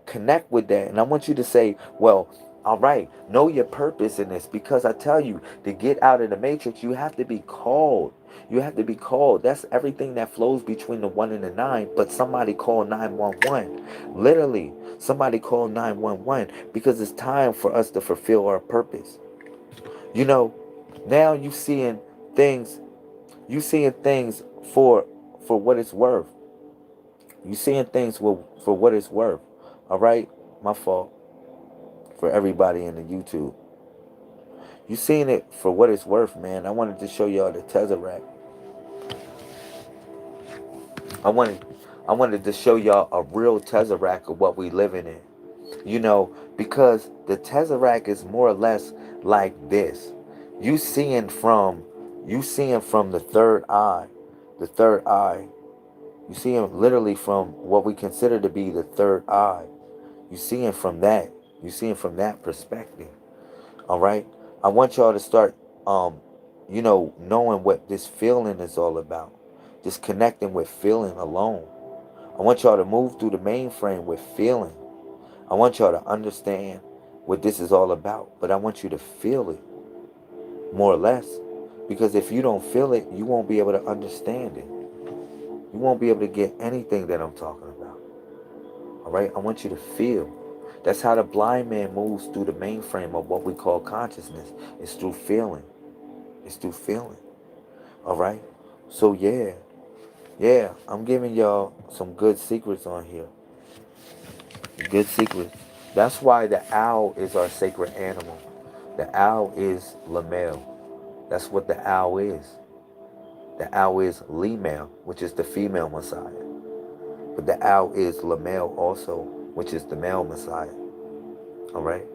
connect with that, and I want you to say, well, all right, know your purpose in this, because I tell you, to get out of the matrix, you have to be called. You have to be called. That's everything that flows between the 1 and the 9. But somebody call 911. Literally, somebody call 911, because it's time for us to fulfill our purpose. You know, now things, you seeing things for for what it's worth. You seeing things for what it's worth. All right, my fault for everybody in the YouTube. You seeing it for what it's worth, man. I wanted to show y'all the Tesseract. I wanted I wanted to show y'all a real Tesseract of what we living in. Because the Tesseract is more or less like this. You seeing from you seeing from the third eye. The third eye. You seeing literally from what we consider to be the third eye. You seeing from that. You seeing from that perspective. All right. I want y'all to start, knowing what this feeling is all about. Just connecting with feeling alone. I want y'all to move through the mainframe with feeling. I want y'all to understand what this is all about. But I want you to feel it, more or less. Because if you don't feel it, you won't be able to understand it. You won't be able to get anything that I'm talking about. All right. I want you to feel. That's how the blind man moves through the mainframe of what we call consciousness. It's through feeling. It's through feeling. All right. So yeah, I'm giving y'all some good secrets on here. Good secrets. That's why the owl is our sacred animal. The owl is Lamel. That's what the owl is. The owl is Lemel, which is the female Messiah. But the owl is Lamel also, which is the male Messiah. All right.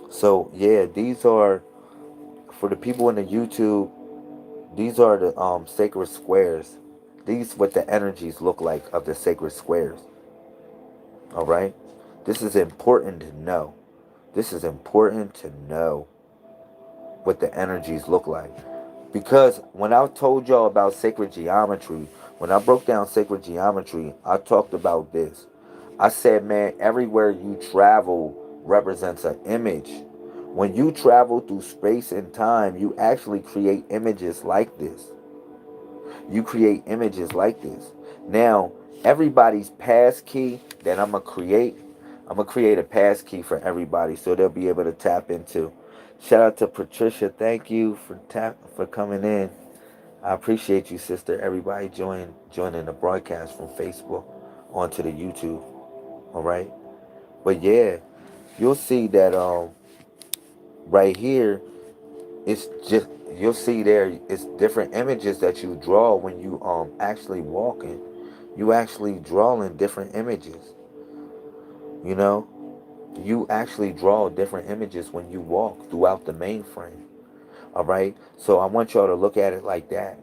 So yeah, these are for the people in the YouTube. These are the sacred squares. These what the energies look like of the sacred squares. All right. This is important to know. This is important to know what the energies look like. Because when I told y'all about sacred geometry, when I broke down sacred geometry, I talked about this. I said, man, everywhere you travel represents an image. When you travel through space and time, you actually create images like this. You create images like this. Now, everybody's pass key that I'm gonna create a pass key for everybody so they'll be able to tap into. Shout out to Patricia. Thank you for coming in. I appreciate you, sister. Everybody joining the broadcast from Facebook onto the YouTube. All right. But yeah, you'll see that right here, it's just you'll see there it's different images that you draw when you actually walking. You actually drawing different images. You know, you actually draw different images when you walk throughout the mainframe. All right. So I want y'all to look at it like that.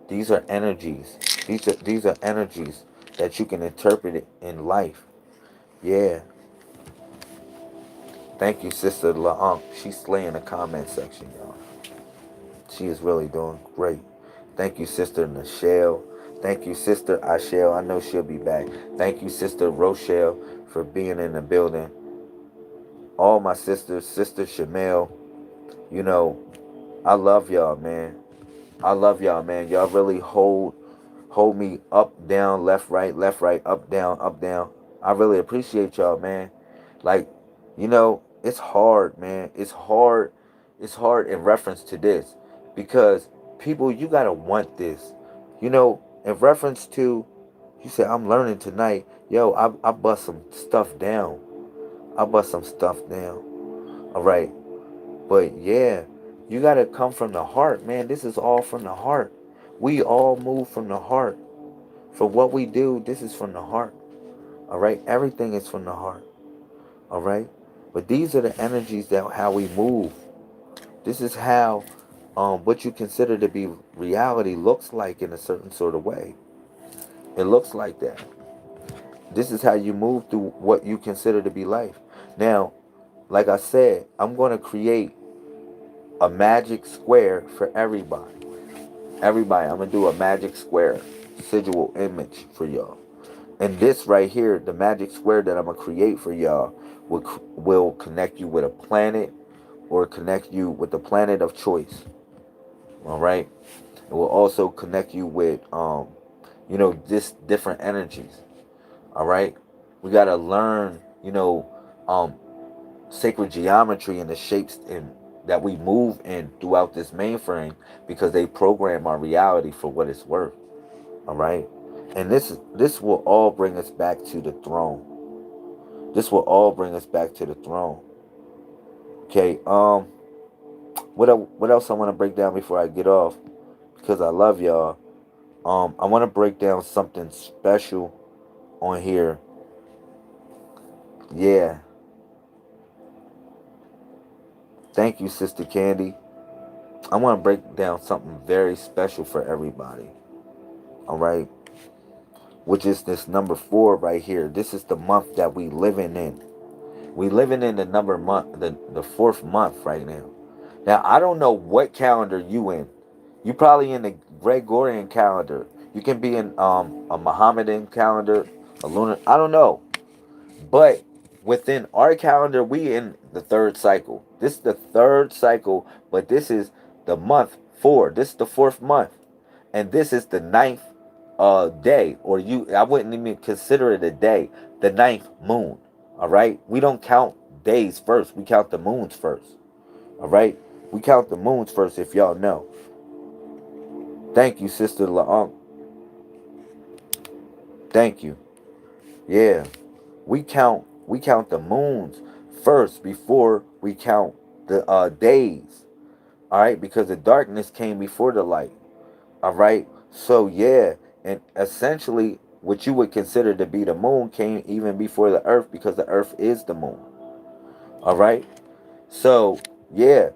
These are energies. These are energies that you can interpret it in life. Yeah. Thank you, Sister LaUnc. She's slaying the comment section, y'all. She is really doing great. Thank you, Sister Nichelle. Thank you, Sister Ashelle. I know she'll be back. Thank you, Sister Rochelle, for being in the building. All my sisters, Sister Shamel, you know, I love y'all, man. I love y'all, man. Y'all really hold me up, down, left, right, up, down, up, down. I really appreciate y'all, man. Like, it's hard, man. It's hard. It's hard in reference to this because people, you gotta want this. In reference to, you said, I'm learning tonight. Yo, I bust some stuff down. I bust some stuff down. All right. But yeah, you gotta come from the heart, man. This is all from the heart. We all move from the heart. For what we do, this is from the heart. All right? Everything is from the heart. All right? But these are the energies that how we move. This is how what you consider to be reality looks like in a certain sort of way. It looks like that. This is how you move through what you consider to be life. Now, like I said, I'm going to create a magic square for everybody. Everybody, I'm going to do a magic square sigil image for y'all. And this right here, the magic square that I'm going to create for y'all will connect you with a planet or connect you with the planet of choice. All right? It will also connect you with just different energies. All right? We got to learn, um sacred geometry and the shapes in that we move in throughout this mainframe, because they program our reality for what it's worth. All right? And this will all bring us back to the throne. This will all bring us back to the throne. Okay, what else I want to break down before I get off, because I love y'all. I want to break down something special on here. Yeah. Thank you, Sister Candy. I want to break down something very special for everybody. All right? Which is this number 4 right here. This is the month that we living in. We living in the number month, the 4th month right now. Now, I don't know what calendar you in. You probably in the Gregorian calendar. You can be in a Mohammedan calendar, a lunar. I don't know. But within our calendar, we in the 3rd cycle. This is the 3rd cycle, but this is the month 4. This is the 4th month. And this is the 9th day. Or I wouldn't even consider it a day. The 9th moon. All right? We don't count days first. We count the moons first. All right? We count the moons first, if y'all know. Thank you, Sister LaUnc. Thank you. Yeah. We count the moons first before we count the days. All right? Because the darkness came before the light. All right? So, yeah. And essentially, what you would consider to be the moon came even before the earth, because the earth is the moon. All right? So, yeah.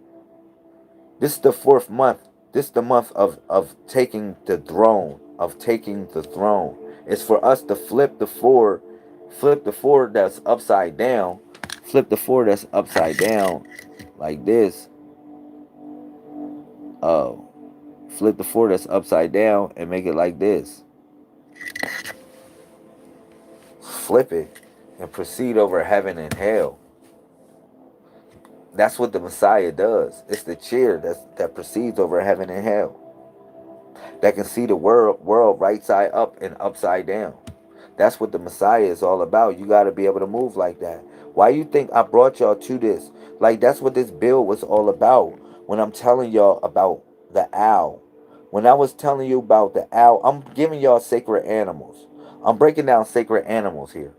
This is the 4th month. This is the month of taking the throne. Of taking the throne. It's for us to flip the 4. Flip the 4 that's upside down. Flip the 4 that's upside down. Like this. Oh. Flip the 4 that's upside down and make it like this. Flip it and proceed over heaven and hell. That's what the Messiah does. It's the chair that proceeds over heaven and hell. That can see the world right side up and upside down. That's what the Messiah is all about. You got to be able to move like that. Why you think I brought y'all to this? Like, that's what this bill was all about. When I'm telling y'all about the owl. When I was telling you about the owl, I'm giving y'all sacred animals. I'm breaking down sacred animals here.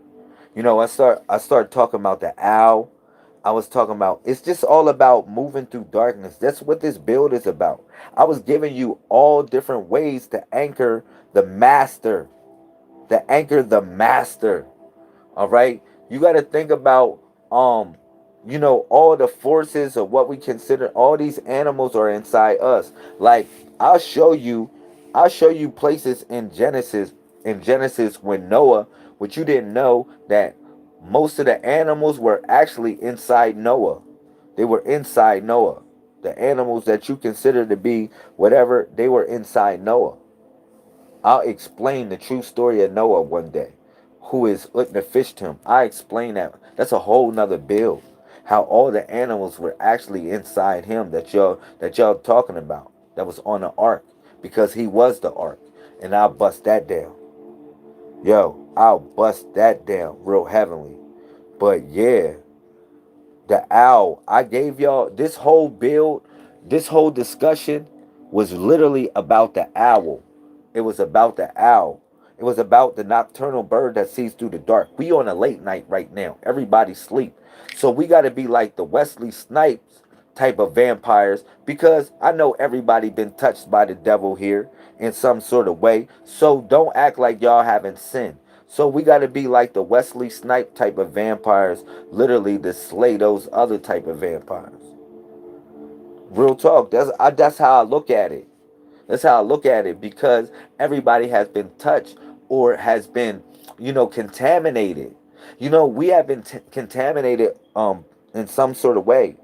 I start talking about the owl. I was talking about, it's just all about moving through darkness. That's what this build is about. I was giving you all different ways to anchor the master. To anchor the master. All right? You got to think about all the forces of what we consider. All these animals are inside us. Like, I'll show you places in Genesis when Noah, which you didn't know, that most of the animals were actually inside Noah. They were inside Noah. The animals that you consider to be whatever, they were inside Noah. I'll explain the true story of Noah one day, who is Utnapishtim. I explain that. That's a whole nother build. How all the animals were actually inside him that y'all talking about. That was on the ark. Because he was the ark. And I'll bust that down. Yo, I'll bust that down real heavenly. But yeah, the owl. I gave y'all this whole build, this whole discussion was literally about the owl. It was about the owl. It was about the nocturnal bird that sees through the dark. We on a late night right now. Everybody sleep. So we got to be like the Wesley Snipes type of vampires, because I know everybody been touched by the devil here in some sort of way. So don't act like y'all haven't sinned. So we got to be like the Wesley Snipe type of vampires, literally to slay those other type of vampires. Real talk. That's how I look at it. That's how I look at it, because everybody has been touched or has been, contaminated. We have been contaminated in some sort of way.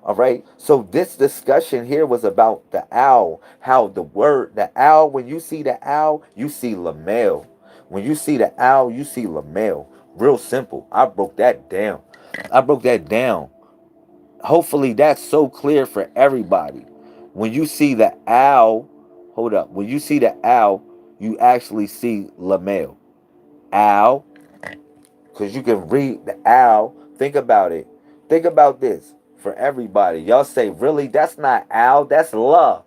All right. So this discussion here was about the owl. How the owl, when you see the owl, you see Lamel. When you see the owl, you see Lamel. Real simple. I broke that down. I broke that down. Hopefully that's so clear for everybody. When you see the owl, hold up. When you see the owl, you actually see Lamel. Owl, because you can read the owl. Think about it. Think about this for everybody. Y'all say, really? That's not owl. That's la.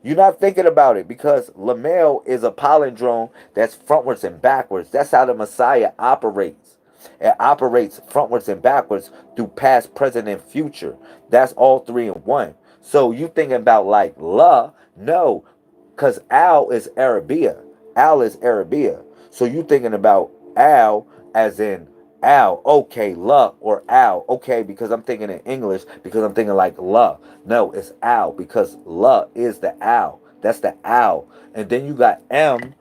You're not thinking about it, because Lamel is a palindrome that's frontwards and backwards. That's how the Messiah operates. It operates frontwards and backwards through past, present, and future. That's all three in one. So you thinking about like la? No, because Al is Arabia. Al is Arabia. So you thinking about Al as in Al, okay, la, or Al, okay, because I'm thinking in English, because I'm thinking like la. No, it's Al, because la is the Al. That's the Al. And then you got M,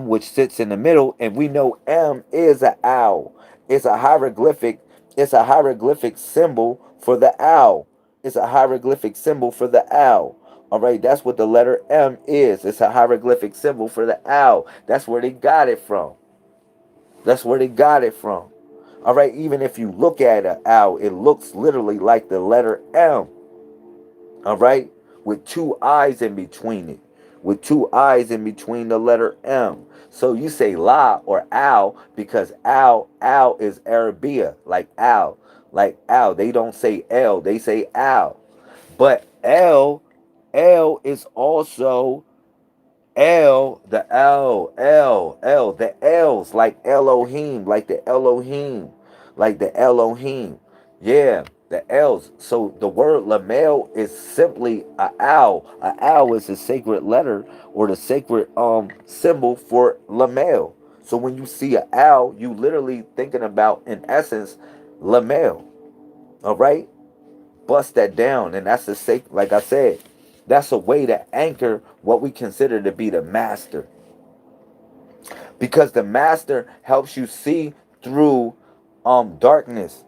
which sits in the middle, and we know M is an owl. It's a hieroglyphic. It's a hieroglyphic symbol for the owl. It's a hieroglyphic symbol for the owl. All right, that's what the letter M is. It's a hieroglyphic symbol for the owl. That's where they got it from. That's where they got it from. All right, even if you look at an owl, it looks literally like the letter M. All right, with two eyes in between it. With two eyes in between the letter M. So you say la or owl, because owl is Arabia, like owl. Like owl. They don't say L, they say owl. But L is also the L's, like Elohim, like the Elohim, like the Elohim. Yeah, the L's. So the word Lamel is simply a owl. A owl is the sacred letter, or the sacred symbol for Lamel. So when you see an owl, you literally thinking about, in essence, Lamel. All right? Bust that down, and that's the sake. Like I said, that's a way to anchor what we consider to be the master, because the master helps you see through darkness.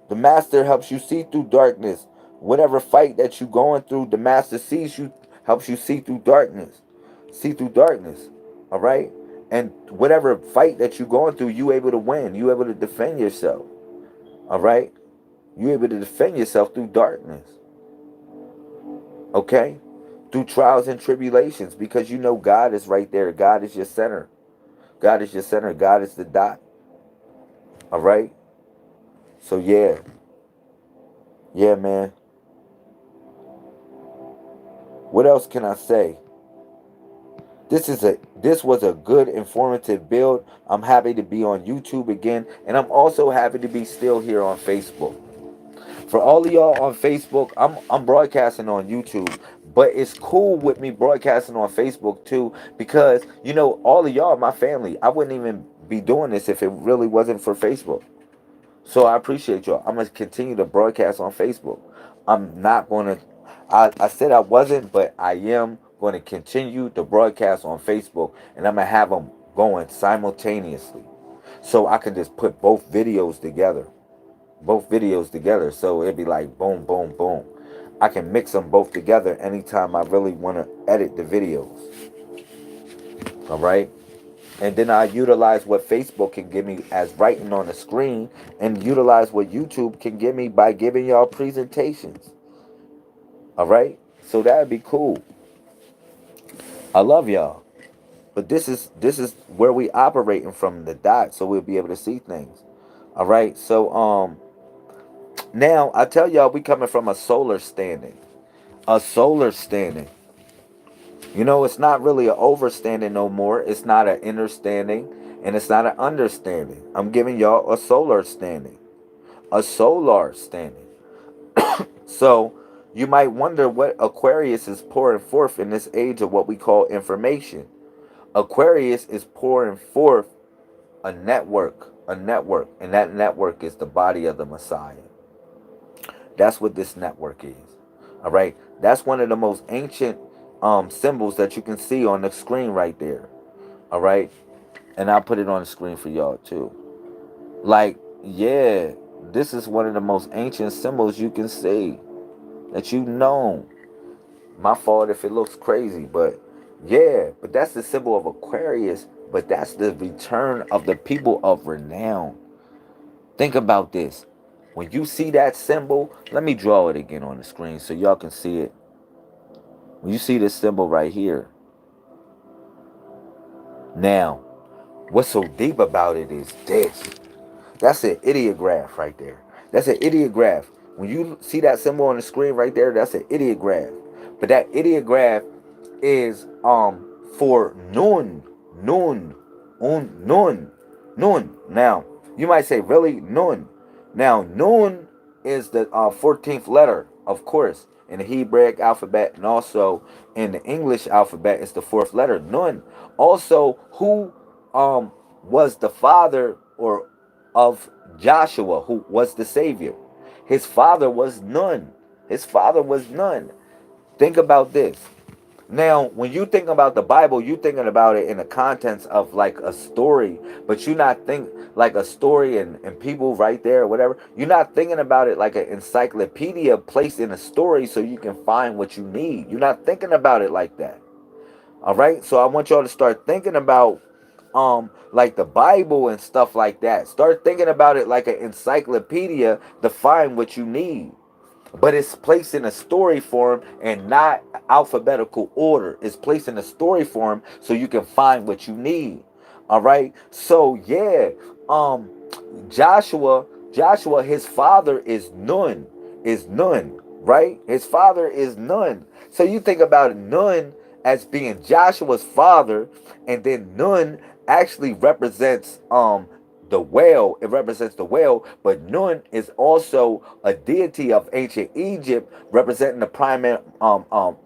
The master helps you see through darkness. Whatever fight that you going through, the master sees you, helps you see through darkness. See through darkness. All right? And whatever fight that you going through, you able to win. You able to defend yourself. All right? You able to defend yourself through darkness. Okay? Through trials and tribulations, because you know God is right there. God is your center. God is your center. God is the dot. All right? So yeah. Yeah, man. What else can I say? This was a good informative build. I'm happy to be on YouTube again, and I'm also happy to be still here on Facebook. For all of y'all on Facebook, I'm broadcasting on YouTube, but it's cool with me broadcasting on Facebook too, because all of y'all are my family. I wouldn't even be doing this if it really wasn't for Facebook. So I appreciate y'all. I'm gonna continue to broadcast on Facebook. I'm not gonna. I said I wasn't, but I am going to continue to broadcast on Facebook, and I'm gonna have them going simultaneously, so I can just put both videos together. So it'd be like boom, boom, boom. I can mix them both together anytime I really want to edit the videos. All right. And then I utilize what Facebook can give me as writing on the screen, and utilize what YouTube can give me by giving y'all presentations. All right? So that'd be cool. I love y'all. But this is where we operating from, the dot, so we'll be able to see things. All right? So now I tell y'all, we coming from a solar standing. A solar standing. It's not really an overstanding no more. It's not an inner standing, and it's not an understanding. I'm giving y'all a solar standing. A solar standing. So you might wonder what Aquarius is pouring forth in this age of what we call information. Aquarius is pouring forth a network, and that network is the body of the Messiah. That's what this network is. All right. That's one of the most ancient symbols that you can see on the screen right there. All right, and I'll put it on the screen for y'all too. Like, yeah, this is one of the most ancient symbols you can see that you know. My fault if it looks crazy, but yeah, but that's the symbol of Aquarius, but that's the return of the people of renown. Think about this. When you see that symbol, let me draw it again on the screen so y'all can see it. When you see this symbol right here, now, what's so deep about it is this. That's an ideograph right there. That's an ideograph. When you see that symbol on the screen right there, that's an ideograph. But that ideograph is for nun, nun, nun, nun. Now, you might say, really, nun. Now, nun is the 14th letter, of course, in the Hebraic alphabet, and also in the English alphabet, it's the fourth letter, nun. Also, who was the father or of Joshua, who was the savior? His father was Nun. His father was Nun. Think about this. Now, when you think about the Bible, you thinking about it in the contents of like a story, but you not think like a story and people right there or whatever. You're not thinking about it like an encyclopedia placed in a story so you can find what you need. You're not thinking about it like that. All right? So I want y'all to start thinking about like the Bible and stuff like that. Start thinking about it like an encyclopedia to find what you need. But it's placed in a story form and not alphabetical order. It's placed in a story form so you can find what you need. All right. So yeah, um, Joshua, his father is Nun, right? His father is Nun. So you think about Nun as being Joshua's father, and then Nun actually represents the whale. It represents the whale, but Nun is also a deity of ancient Egypt, representing the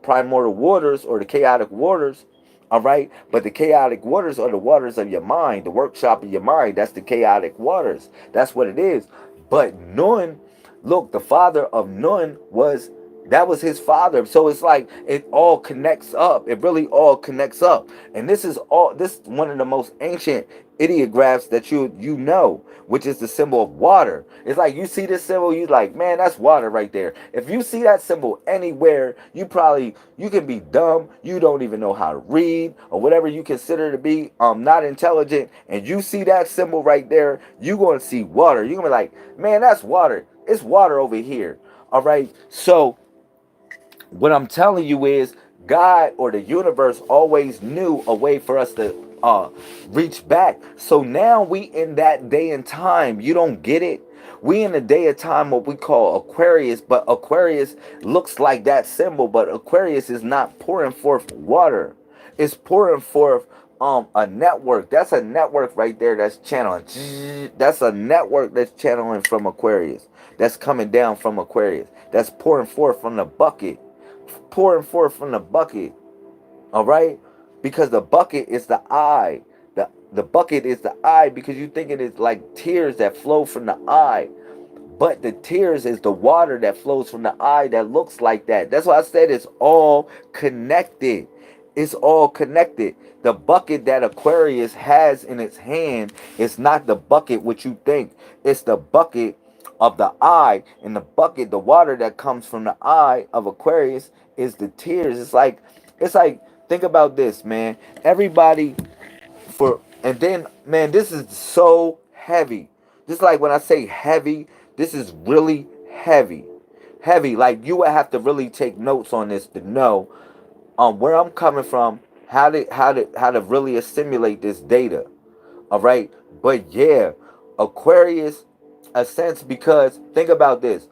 primordial waters or the chaotic waters. All right, but the chaotic waters are the waters of your mind, the workshop of your mind. That's the chaotic waters. That's what it is. But Nun, look, the father of Nun that was his father. So it's like it all connects up. It really all connects up. And this is one of the most ancient ideographs that you know, which is the symbol of water. It's like you see this symbol, you like, man, that's water right there. If you see that symbol anywhere, you can be dumb, you don't even know how to read or whatever you consider to be not intelligent, and you see that symbol right there, you're going to see water. You're going to be like, man, that's water. It's water over here. All right. So what I'm telling you is God or the universe always knew a way for us to reach back. So now we in that day and time. You don't get it? We in the day of time what we call Aquarius, but Aquarius looks like that symbol, but Aquarius is not pouring forth water. It's pouring forth a network. That's a network right there that's channeling. That's a network that's channeling from Aquarius. That's coming down from Aquarius. That's pouring forth from the bucket. Pouring forth from the bucket. All right? Because the bucket is the eye. The bucket is the eye because you think it is like tears that flow from the eye. But the tears is the water that flows from the eye that looks like that. That's why I said it's all connected. It's all connected. The bucket that Aquarius has in its hand is not the bucket what you think. It's the bucket of the eye. And the bucket, the water that comes from the eye of Aquarius is the tears. It's like think about this, man. Everybody and then, man, this is so heavy. Just like when I say heavy, this is really heavy. Heavy. Like you would have to really take notes on this to know where I'm coming from, how to really assimilate this data. All right. But yeah, Aquarius, a sense, because think about this.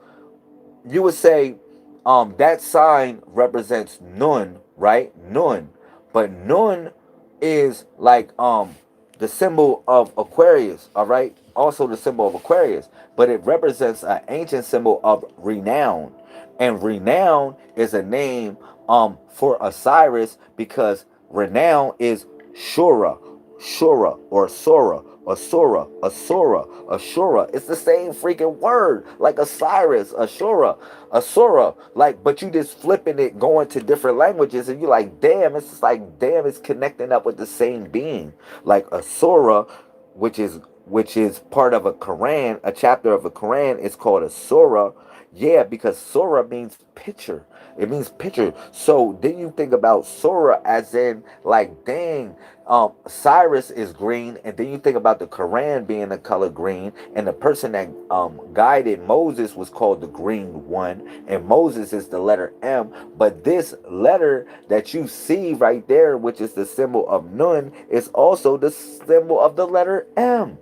You would say that sign represents Nun, right? Nun. But Nun is like the symbol of Aquarius, all right? Also the symbol of Aquarius, but it represents an ancient symbol of renown. And renown is a name for Osiris because renown is Shura, Shura or Sora, Asura, Asura, Ashura. It's the same freaking word, like Osiris, Ashura, Asura. Like, but you just flipping it, going to different languages, and you're like, damn, it's just like, damn, it's connecting up with the same being. Like Asura, which is part of a Quran, a chapter of a Quran is called a surah. Yeah, because surah means picture. It means picture. So then you think about surah as in like, dang, Cyrus is green, and then you think about the Quran being the color green, and the person that guided Moses was called the Green One, and Moses is the letter M. But this letter that you see right there, which is the symbol of Nun, is also the symbol of the letter M.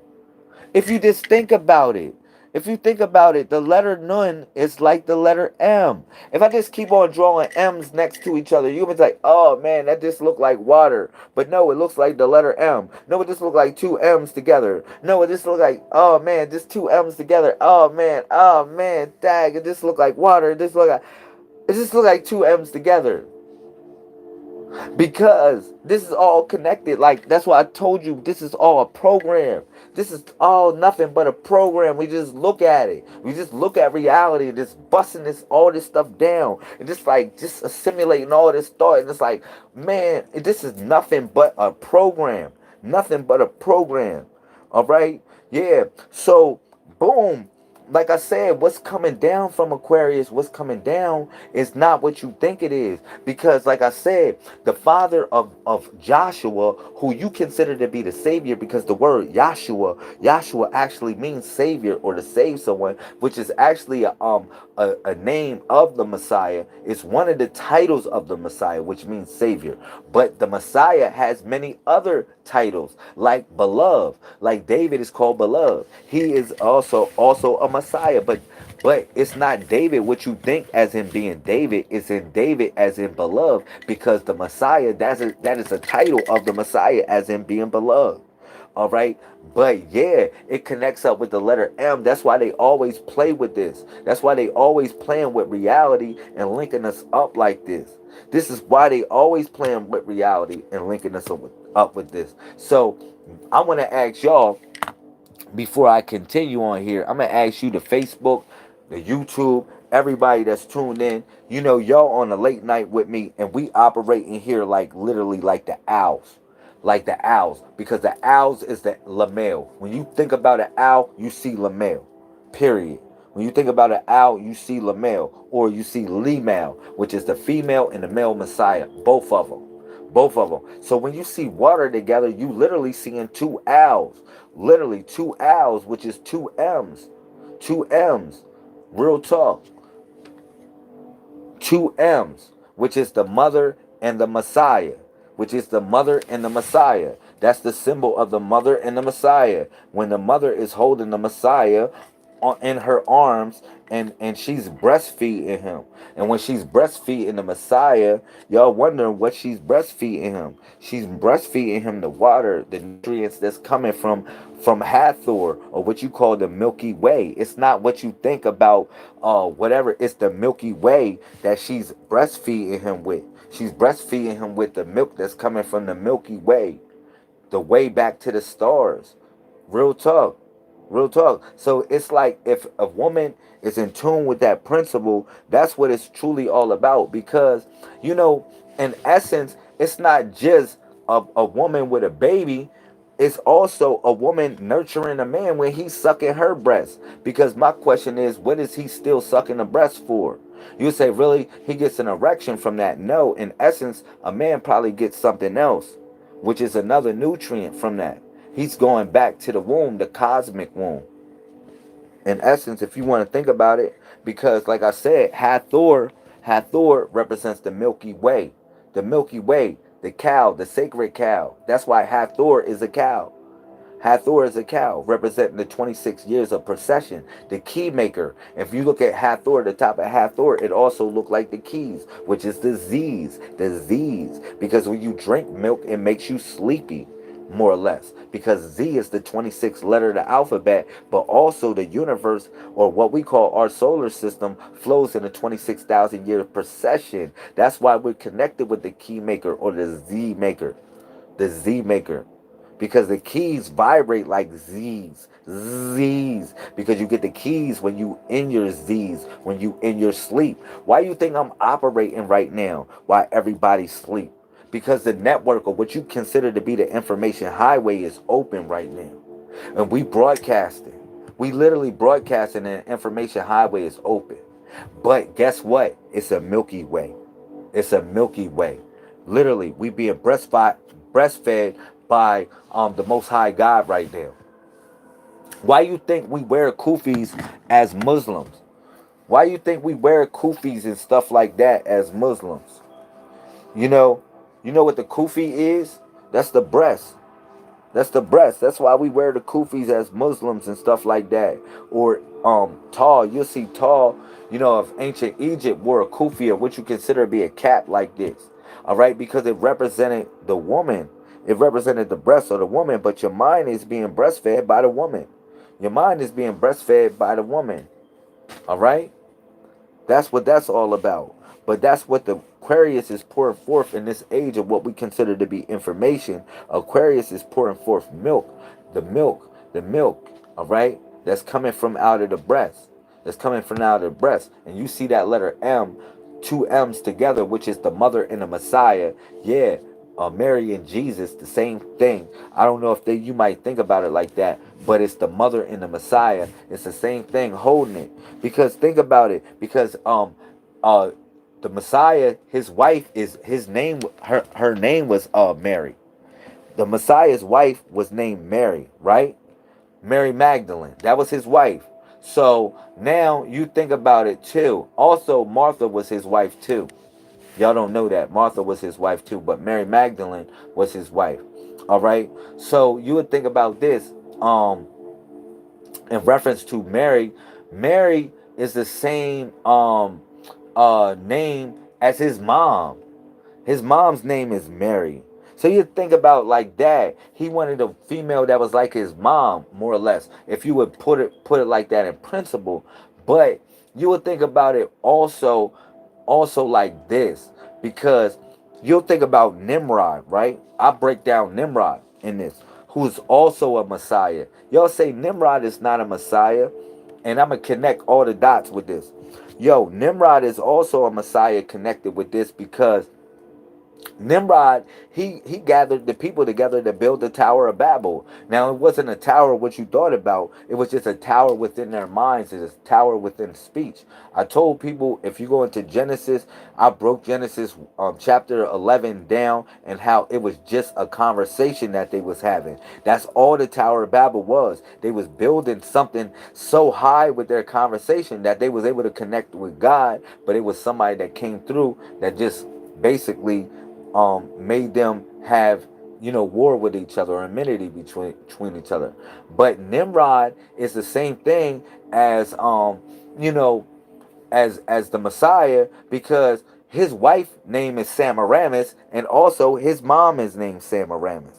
If you just think about it, if you think about it, the letter Nun is like the letter M. If I just keep on drawing M's next to each other, you would be like, oh man, that just look like water. But no, it looks like the letter M. No, it just look like two M's together. No, it just look like, oh man, just two M's together. Oh man, dag, it just look like water. It just look like two M's together. Because this is all connected. Like, that's why I told you this is all a program. This is all nothing but a program. We just look at it. We just look at reality and just busting all this stuff down. And just assimilating all this thought. And it's like, man, this is nothing but a program. Nothing but a program. All right? Yeah. So, boom. Like I said, what's coming down from Aquarius, what's coming down is not what you think it is. Because, like I said, the father of Joshua, who you consider to be the savior, because the word Yahshua actually means savior or to save someone, which is actually a name of the Messiah. It's one of the titles of the Messiah, which means savior. But the Messiah has many other titles, like beloved. Like David is called beloved. He is also a Messiah, but it's not David what you think as in being David. It's in David as in beloved, because the Messiah, that is a title of the Messiah as in being beloved. All right. But yeah, it connects up with the letter M. That's why they always play with this. That's why they always playing with reality and linking us up like this. This is why they always playing with reality and linking us up with this. So I want to ask y'all, before I continue on here, I'm gonna ask you, the Facebook, the YouTube, everybody that's tuned in. You know, y'all on a late night with me, and we operate in here like literally like the owls. Like the owls. Because the owls is the lamel. When you think about an owl, you see lamel. Period. When you think about an owl, you see lamel, or you see lemel, which is the female and the male messiah. Both of them. Both of them. So when you see water together, you literally seeing two owls. Literally two owls, which is two M's. Two M's. Real talk. Two M's, which is the mother and the Messiah. Which is the mother and the Messiah. That's the symbol of the mother and the Messiah. When the mother is holding the Messiah in her arms, and she's breastfeeding him. And when she's breastfeeding the Messiah, y'all wondering what she's breastfeeding him. She's breastfeeding him the water, the nutrients that's coming from Hathor, or what you call the Milky Way. It's not what you think about whatever. It's the Milky Way that she's breastfeeding him with. She's breastfeeding him with the milk that's coming from the Milky Way, the way back to the stars. Real talk. Real talk. So it's like, if a woman is in tune with that principle, that's what it's truly all about. Because, you know, in essence, it's not just a woman with a baby. It's also a woman nurturing a man when he's sucking her breast. Because my question is, what is he still sucking the breast for? You say, really? He gets an erection from that? No. In essence, a man probably gets something else, which is another nutrient from that. He's going back to the womb, the cosmic womb. In essence, if you want to think about it, because like I said, Hathor represents the Milky Way. The Milky Way, the cow, the sacred cow. That's why Hathor is a cow. Hathor is a cow, representing the 26 years of procession, the key maker. If you look at Hathor, the top of Hathor, it also looked like the keys, which is the Z's, because when you drink milk, it makes you sleepy, more or less, because Z is the 26th letter of the alphabet, but also the universe, or what we call our solar system, flows in a 26,000 year procession. That's why we're connected with the key maker, or the Z maker. The Z maker. because the keys vibrate like Z's. Z's. Because you get the keys when you in your Z's, when you in your sleep. Why you think I'm operating right now while everybody's sleep? Because the network, or what you consider to be the information highway, is open right now. And we broadcasting. We literally broadcasting, and the information highway is open. But guess what? It's a Milky Way. It's a Milky Way. Literally, we being breastfed by the Most High God right now. Why you think we wear kufis as Muslims? Why you think we wear kufis and stuff like that as Muslims? You know, you know what the kufi is? That's the breast. That's the breast. That's why we wear the kufis as Muslims and stuff like that. Or tall. You'll see tall. You know, if ancient Egypt wore a kufi, or what you consider to be a cap like this. All right, because it represented the woman. It represented the breast of the woman, but your mind is being breastfed by the woman. Your mind is being breastfed by the woman. All right? That's what that's all about. But that's what the Aquarius is pouring forth in this age of what we consider to be information. Aquarius is pouring forth milk. The milk, all right? That's coming from out of the breast. That's coming from out of the breast. And you see that letter M, two M's together, which is the mother and the Messiah. Yeah, Mary and Jesus, the same thing. I don't know if you might think about it like that, but it's the mother and the Messiah. It's the same thing holding it. Because think about it. Because uh the Messiah, his wife is his name. Her name was Mary. The Messiah's wife was named Mary, right? Mary Magdalene. That was his wife. So now you think about it too. Also, Martha was his wife too. Y'all don't know that. Martha was his wife too, but Mary Magdalene was his wife. All right. So you would think about this in reference to Mary. Mary is the same name as his mom. His mom's name is Mary. So you think about like that. He wanted a female that was like his mom, more or less. If you would put it like that in principle, but you would think about it also like this, because you'll think about Nimrod, right? I break down Nimrod in this, who's also a Messiah. Y'all say Nimrod is not a Messiah, and I'm gonna connect all the dots with this. Yo, Nimrod is also a Messiah connected with this, because Nimrod, he gathered the people together to build the Tower of Babel. Now, it wasn't a tower what you thought about. It was just a tower within their minds. It's a tower within speech. I told people, if you go into Genesis, I broke Genesis chapter 11 down, and how it was just a conversation that they was having. That's all the Tower of Babel was. They was building something so high with their conversation that they was able to connect with God, but it was somebody that came through that just basically made them have, war with each other, or enmity between each other. But Nimrod is the same thing as you know as the Messiah, because his wife name is Samaramis, and also his mom is named Samaramis.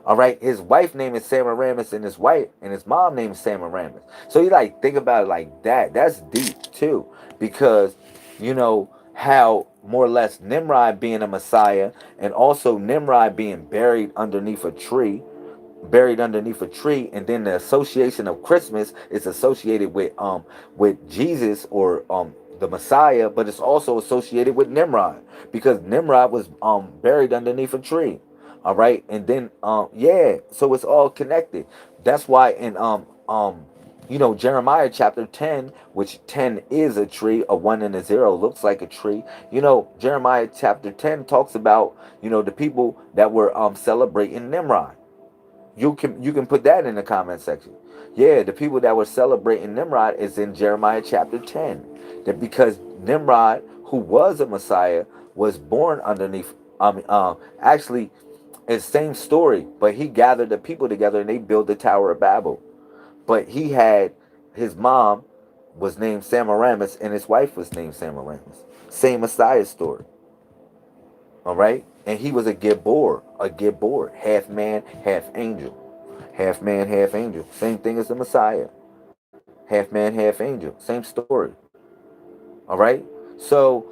All right, his wife name is Samaramis, and his mom name is Samaramis. So you like think about it like that. That's deep too, because how more or less Nimrod being a Messiah, and also Nimrod being buried underneath a tree, and then the association of Christmas is associated with Jesus, or the Messiah, but it's also associated with Nimrod, because Nimrod was buried underneath a tree. All right, and then yeah, so it's all connected. That's why in Jeremiah chapter 10, which 10 is a tree, a 1 and a 0 looks like a tree. Jeremiah chapter 10 talks about, the people that were celebrating Nimrod. You can put that in the comment section. Yeah, the people that were celebrating Nimrod is in Jeremiah chapter 10. That because Nimrod, who was a Messiah, was born underneath. Actually, it's same story, but he gathered the people together and they built the Tower of Babel. But he had his mom was named Samaramis, and his wife was named Samaramis. Same Messiah story. All right, and he was a Gibor, half man, half angel. Half man, half angel. Same thing as the Messiah. Half man, half angel. Same story. All right? So,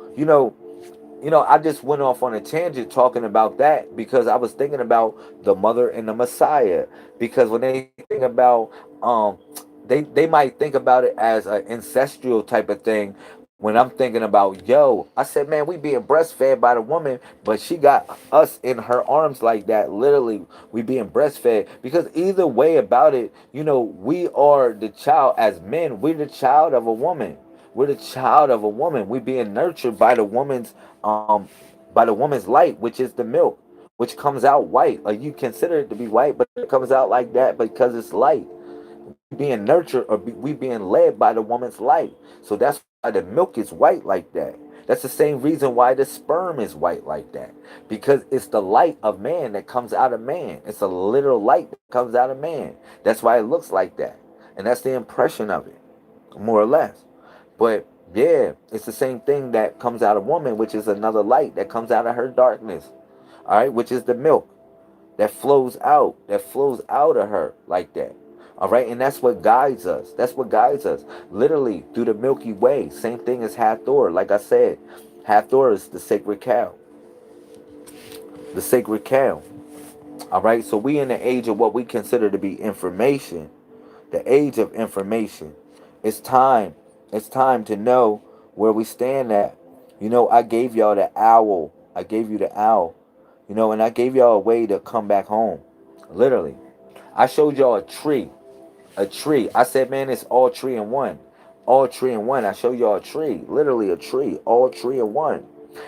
I just went off on a tangent talking about that because I was thinking about the mother and the Messiah. Because when they think about, um, they might think about it as an ancestral type of thing. When I'm thinking about, yo, I said, man, we being breastfed by the woman, but she got us in her arms like that. Literally, we being breastfed. Because either way about it, we are the child as men. We're the child of a woman. We're the child of a woman. We're being nurtured by the woman's light, which is the milk, which comes out white. You consider it to be white, but it comes out like that because it's light. We being nurtured, or we being led by the woman's light. So that's why the milk is white like that. That's the same reason why the sperm is white like that. Because it's the light of man that comes out of man. It's a literal light that comes out of man. That's why it looks like that. And that's the impression of it, more or less. But yeah, it's the same thing that comes out of woman, which is another light that comes out of her darkness. All right, which is the milk that flows out of her like that. All right, and that's what guides us. That's what guides us, literally through the Milky Way. Same thing as Hathor. Like I said, Hathor is the sacred cow. The sacred cow. All right, so we in the age of what we consider to be information, the age of information. It's time. It's time to know where we stand at. I gave y'all the owl. I gave you the owl. And I gave y'all a way to come back home. Literally. I showed y'all a tree. A tree. I said, man, it's all tree in one. All tree in one. I show y'all a tree. Literally a tree. All tree in one.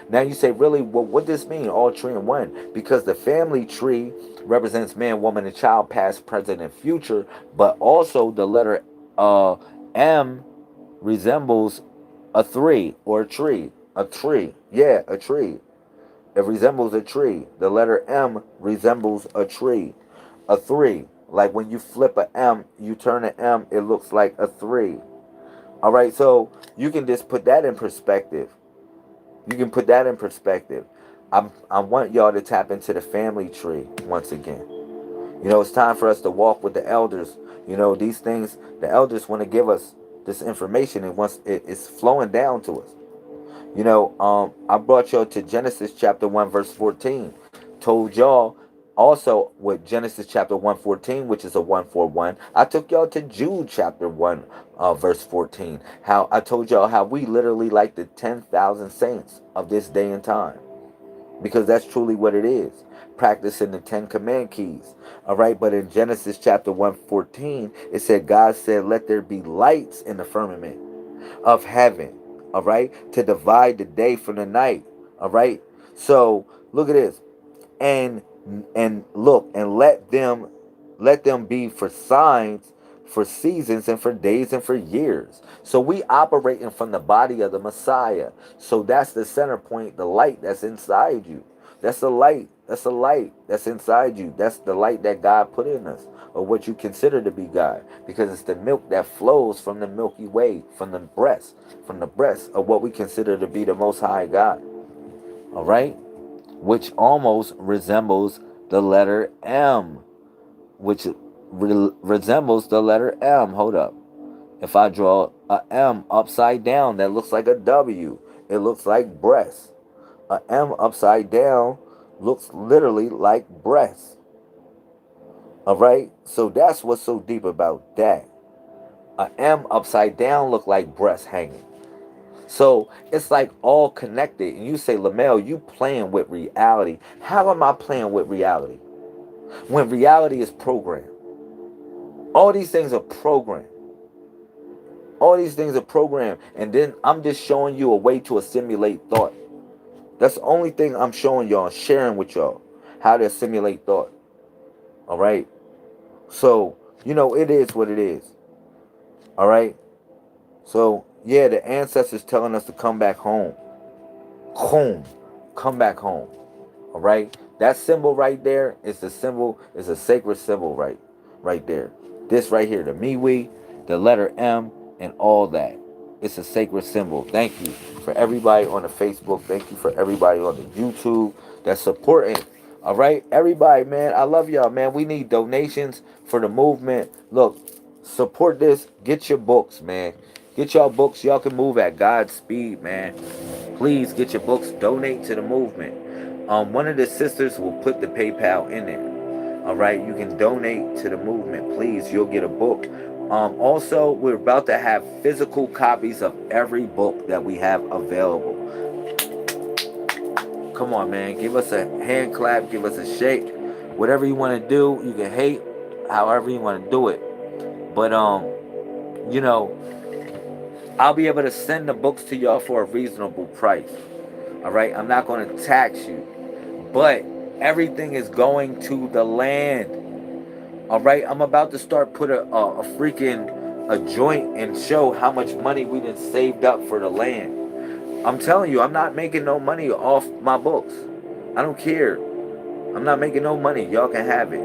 Now you say, really, well, what does this mean? All tree in one. Because the family tree represents man, woman, and child, past, present, and future. But also the letter M resembles a three or a tree. A tree. Yeah, a tree. It resembles a tree. The letter M resembles a tree. A three. Like when you flip a M, you turn an M, it looks like a three. All right, so you can just put that in perspective. You can put that in perspective. I want y'all to tap into the family tree once again. It's time for us to walk with the elders. These things, the elders want to give us this information, and once it's flowing down to us. I brought y'all to Genesis chapter 1, verse 14. Told y'all also with Genesis chapter 1:14, which is a 141. I took y'all to Jude chapter 1, verse 14. How I told y'all how we literally like the 10,000 saints of this day and time. Because that's truly what it is. Practicing the 10 command keys. All right, but in Genesis chapter 1:14, it said, God said, let there be lights in the firmament of heaven, all right, to divide the day from the night, all right. So look at this, and look, and let them be for signs, for seasons, and for days, and for years. So we operating from the body of the Messiah. So that's the center point, the light that's inside you. That's the light. That's the light that's inside you. That's the light that God put in us, or what you consider to be God, because it's the milk that flows from the Milky Way, from the breast of what we consider to be the Most High God. All right, which almost resembles the letter M, which resembles the letter M. Hold up. If I draw a M upside down, that looks like a W. It looks like breast. A M upside down looks literally like breast. All right? So that's what's so deep about that. A M upside down look like breast hanging. So it's like all connected. And you say, Lamel, you playing with reality. How am I playing with reality? When reality is programmed. All these things are programmed. All these things are programmed. And then I'm just showing you a way to assimilate thought. That's the only thing I'm showing y'all, sharing with y'all, how to assimilate thought. All right? So, it is what it is. All right? So, yeah, the ancestors telling us to come back home. Home. Come back home. All right? That symbol right there is the symbol, is a sacred symbol right there. This right here, the miwi, the letter M, and all that. It's a sacred symbol. Thank you for everybody on the Facebook. Thank you for everybody on the YouTube that's supporting. All right? Everybody, man, I love y'all, man. We need donations for the movement. Look, support this. Get your books, man. Get y'all books. Y'all can move at God's speed, man. Please get your books. Donate to the movement. One of the sisters will put the PayPal in there. All right, you can donate to the movement. Please, you'll get a book. Also, we're about to have physical copies of every book that we have available. Come on, man. Give us a hand clap. Give us a shake. Whatever you want to do, you can hate however you want to do it. But you know, I'll be able to send the books to y'all for a reasonable price. All right, I'm not going to tax you, but everything is going to the land. All right, I'm about to start put a freaking a joint and show how much money we done saved up for the land. I'm telling you, I'm not making no money off my books. I don't care. I'm not making no money. Y'all can have it.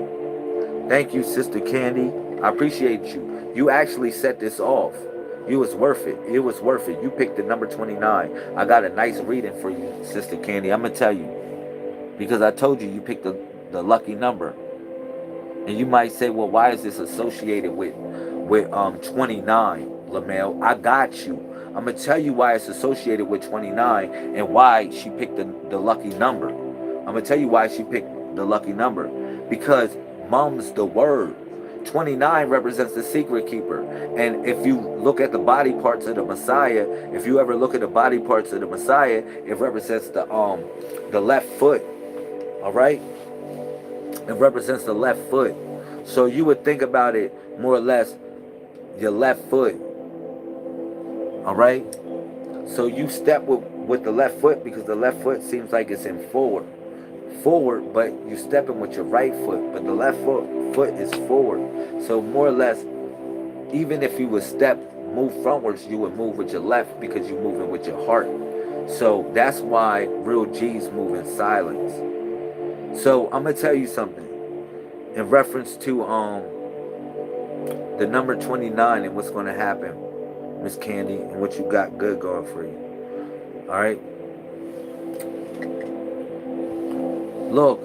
Thank you, Sister Candy. I appreciate you. You actually set this off. It was worth it. It was worth it. You picked the number 29. I got a nice reading for you, Sister Candy. I'm going to tell you. Because I told you picked the lucky number. And you might say, well, why is this associated with 29, LaMel? I got you. I'm going to tell you why it's associated with 29 and why she picked the lucky number. I'm going to tell you why she picked the lucky number. Because mum's the word. 29 represents the secret keeper. And if you look at the body parts of the Messiah, if you ever look at the body parts of the Messiah, it represents the left foot. All right? It represents the left foot. So you would think about it more or less your left foot. All right? So you step with the left foot because the left foot seems like it's in forward, but you stepping with your right foot, but the left foot is forward. So more or less, even if you would move frontwards, you would move with your left because you're moving with your heart. So that's why real G's move in silence. So I'm gonna tell you something in reference to the number 29 and what's gonna happen, Miss Candy, and what you got good going for you. All right. Look,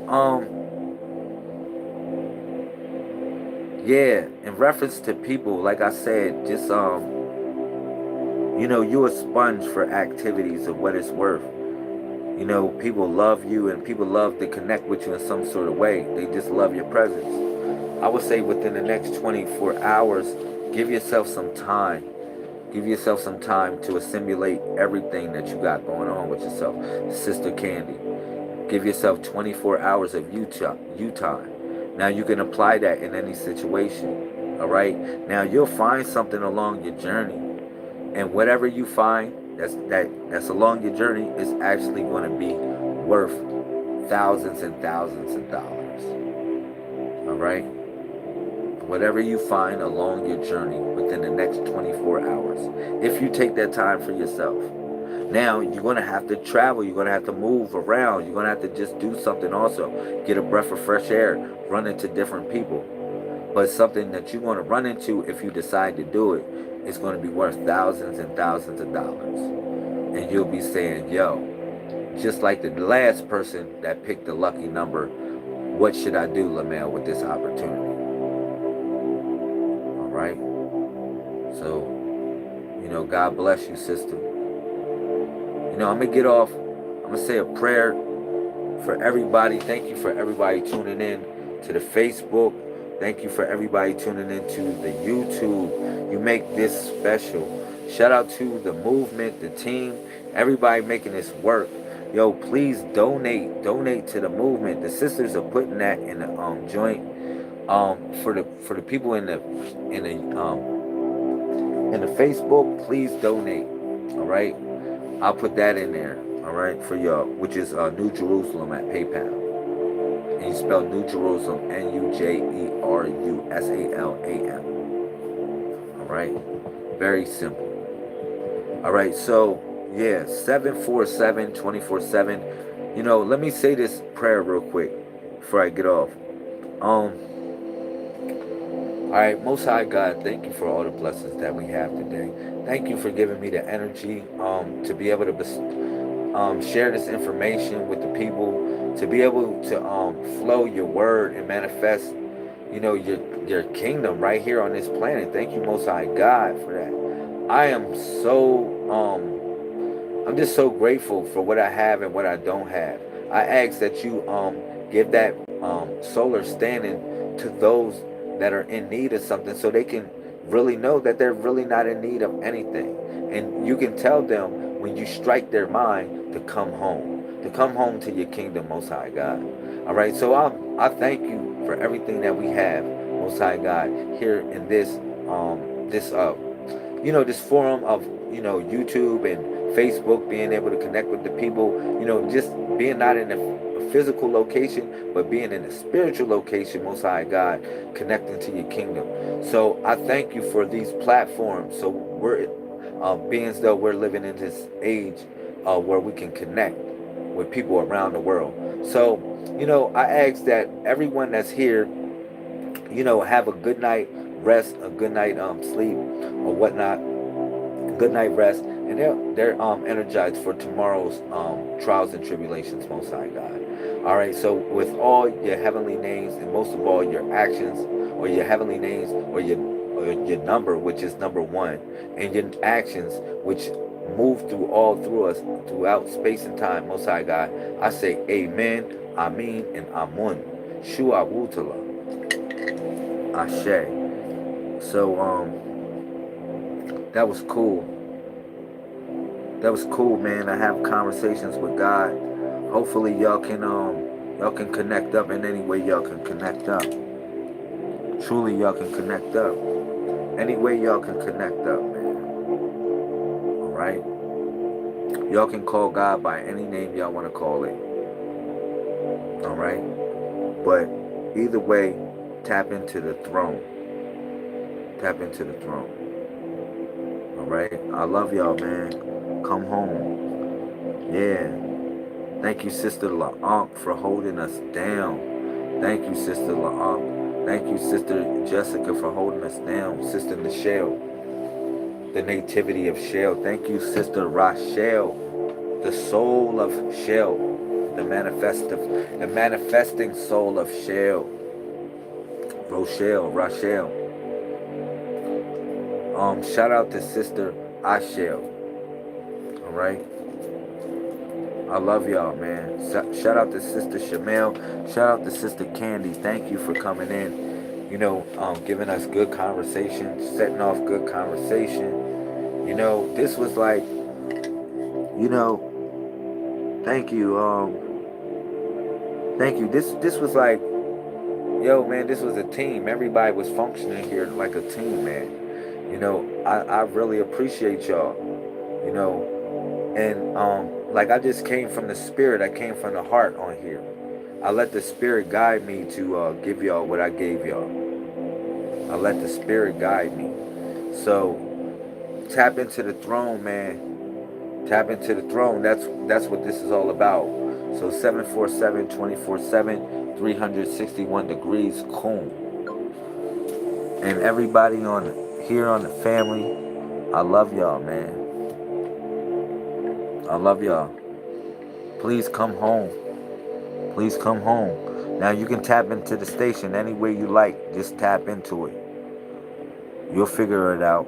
yeah, in reference to people, like I said, just you're a sponge for activities of what it's worth. People love you and people love to connect with you in some sort of way. They just love your presence. I would say within the next 24 hours, give yourself some time. Give yourself some time to assimilate everything that you got going on with yourself. Sister Candy. Give yourself 24 hours of you time. Now you can apply that in any situation. All right? Now you'll find something along your journey. And whatever you find that's along your journey is actually going to be worth thousands and thousands of dollars. All right? Whatever you find along your journey within the next 24 hours, if you take that time for yourself. Now, you're going to have to travel. You're going to have to move around. You're going to have to just do something also. Get a breath of fresh air. Run into different people. But something that you're going to run into if you decide to do it is going to be worth thousands and thousands of dollars. And you'll be saying, yo, just like the last person that picked the lucky number, what should I do, LaMel, with this opportunity? All right? So, God bless you, sister. I'm going to get off. I'm going to say a prayer for everybody. Thank you for everybody tuning in to the Facebook. Thank you for everybody tuning in to the YouTube. You make this special. Shout out to the movement, the team, everybody making this work. Yo, please donate. Donate to the movement. The sisters are putting that in the joint. For the people in the Facebook, please donate. All right. I'll put that in there, all right, for y'all, which is New Jerusalem at PayPal. And you spell New Jerusalem, NUJERUSALAM. All right? Very simple. All right, so, yeah, 747-24/7. Let me say this prayer real quick before I get off. All right, Most High God, thank you for all the blessings that we have today. Thank you for giving me the energy to be able to share this information with the people, to be able to flow your word and manifest, your kingdom right here on this planet. Thank you, Most High God, for that. I am so I'm just so grateful for what I have and what I don't have. I ask that you give that solar standing to those that are in need of something, so they can really know that they're really not in need of anything. And you can tell them when you strike their mind to come home to your kingdom, Most High God. All right, so I thank you for everything that we have, Most High God, here in this this forum of YouTube and Facebook, being able to connect with the people, just being not in a physical location, but being in a spiritual location, Most High God, connecting to your kingdom. So I thank you for these platforms. So we're being as though we're living in this age where we can connect with people around the world. So I ask that everyone that's here, have a good night rest, a good night sleep or whatnot, good night rest, and they're energized for tomorrow's trials and tribulations, Most High God. All right, so with all your heavenly names and most of all your actions, or your heavenly names, or your number, which is number one, and your actions, which move through us throughout space and time, Most High God, I say Amen, Amin, and Amun. Shua Wutala, Ashe. So that was cool. That was cool, man. I have conversations with God. Hopefully y'all can connect up in any way y'all can connect up. Truly y'all can connect up. Any way y'all can connect up, man. Alright? Y'all can call God by any name y'all want to call it. Alright? But either way, tap into the throne. Tap into the throne. Alright? I love y'all, man. Come home. Yeah. Thank you, Sister LaAnkh, for holding us down. Thank you, Sister LaAnkh. Thank you, Sister Jessica, for holding us down. Sister Nichelle, the nativity of Shell. Thank you, Sister Rachel, the soul of Shell, the manifesting soul of Shell. Rachel. Shout out to Sister Ashel. All right. I love y'all, man. Shout out to Sister Shamel. Shout out to Sister Candy. Thank you for coming in. Giving us good conversation, setting off good conversation. This was like, thank you. Thank you. This was like, yo, man. This was a team. Everybody was functioning here like a team, man. I really appreciate y'all. You know, and like I just came from the spirit. I came from the heart on here. I let the spirit guide me to give y'all what I gave y'all. I let the spirit guide me. So tap into the throne, man. Tap into the throne. That's what this is all about. So 747, 24/7, 361 degrees, cool. And everybody on here on the family, I love y'all, man. I love y'all. Please come home. Please come home. Now you can tap into the station any way you like. Just tap into it. You'll figure it out.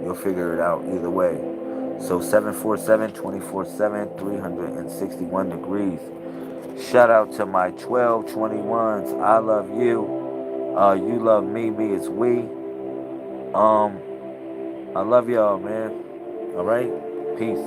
You'll figure it out either way. So 747, 24/7, 361 degrees. Shout out to my 1221s. I love you. You love me. Me is we. Um, I love y'all, man. All right. Peace.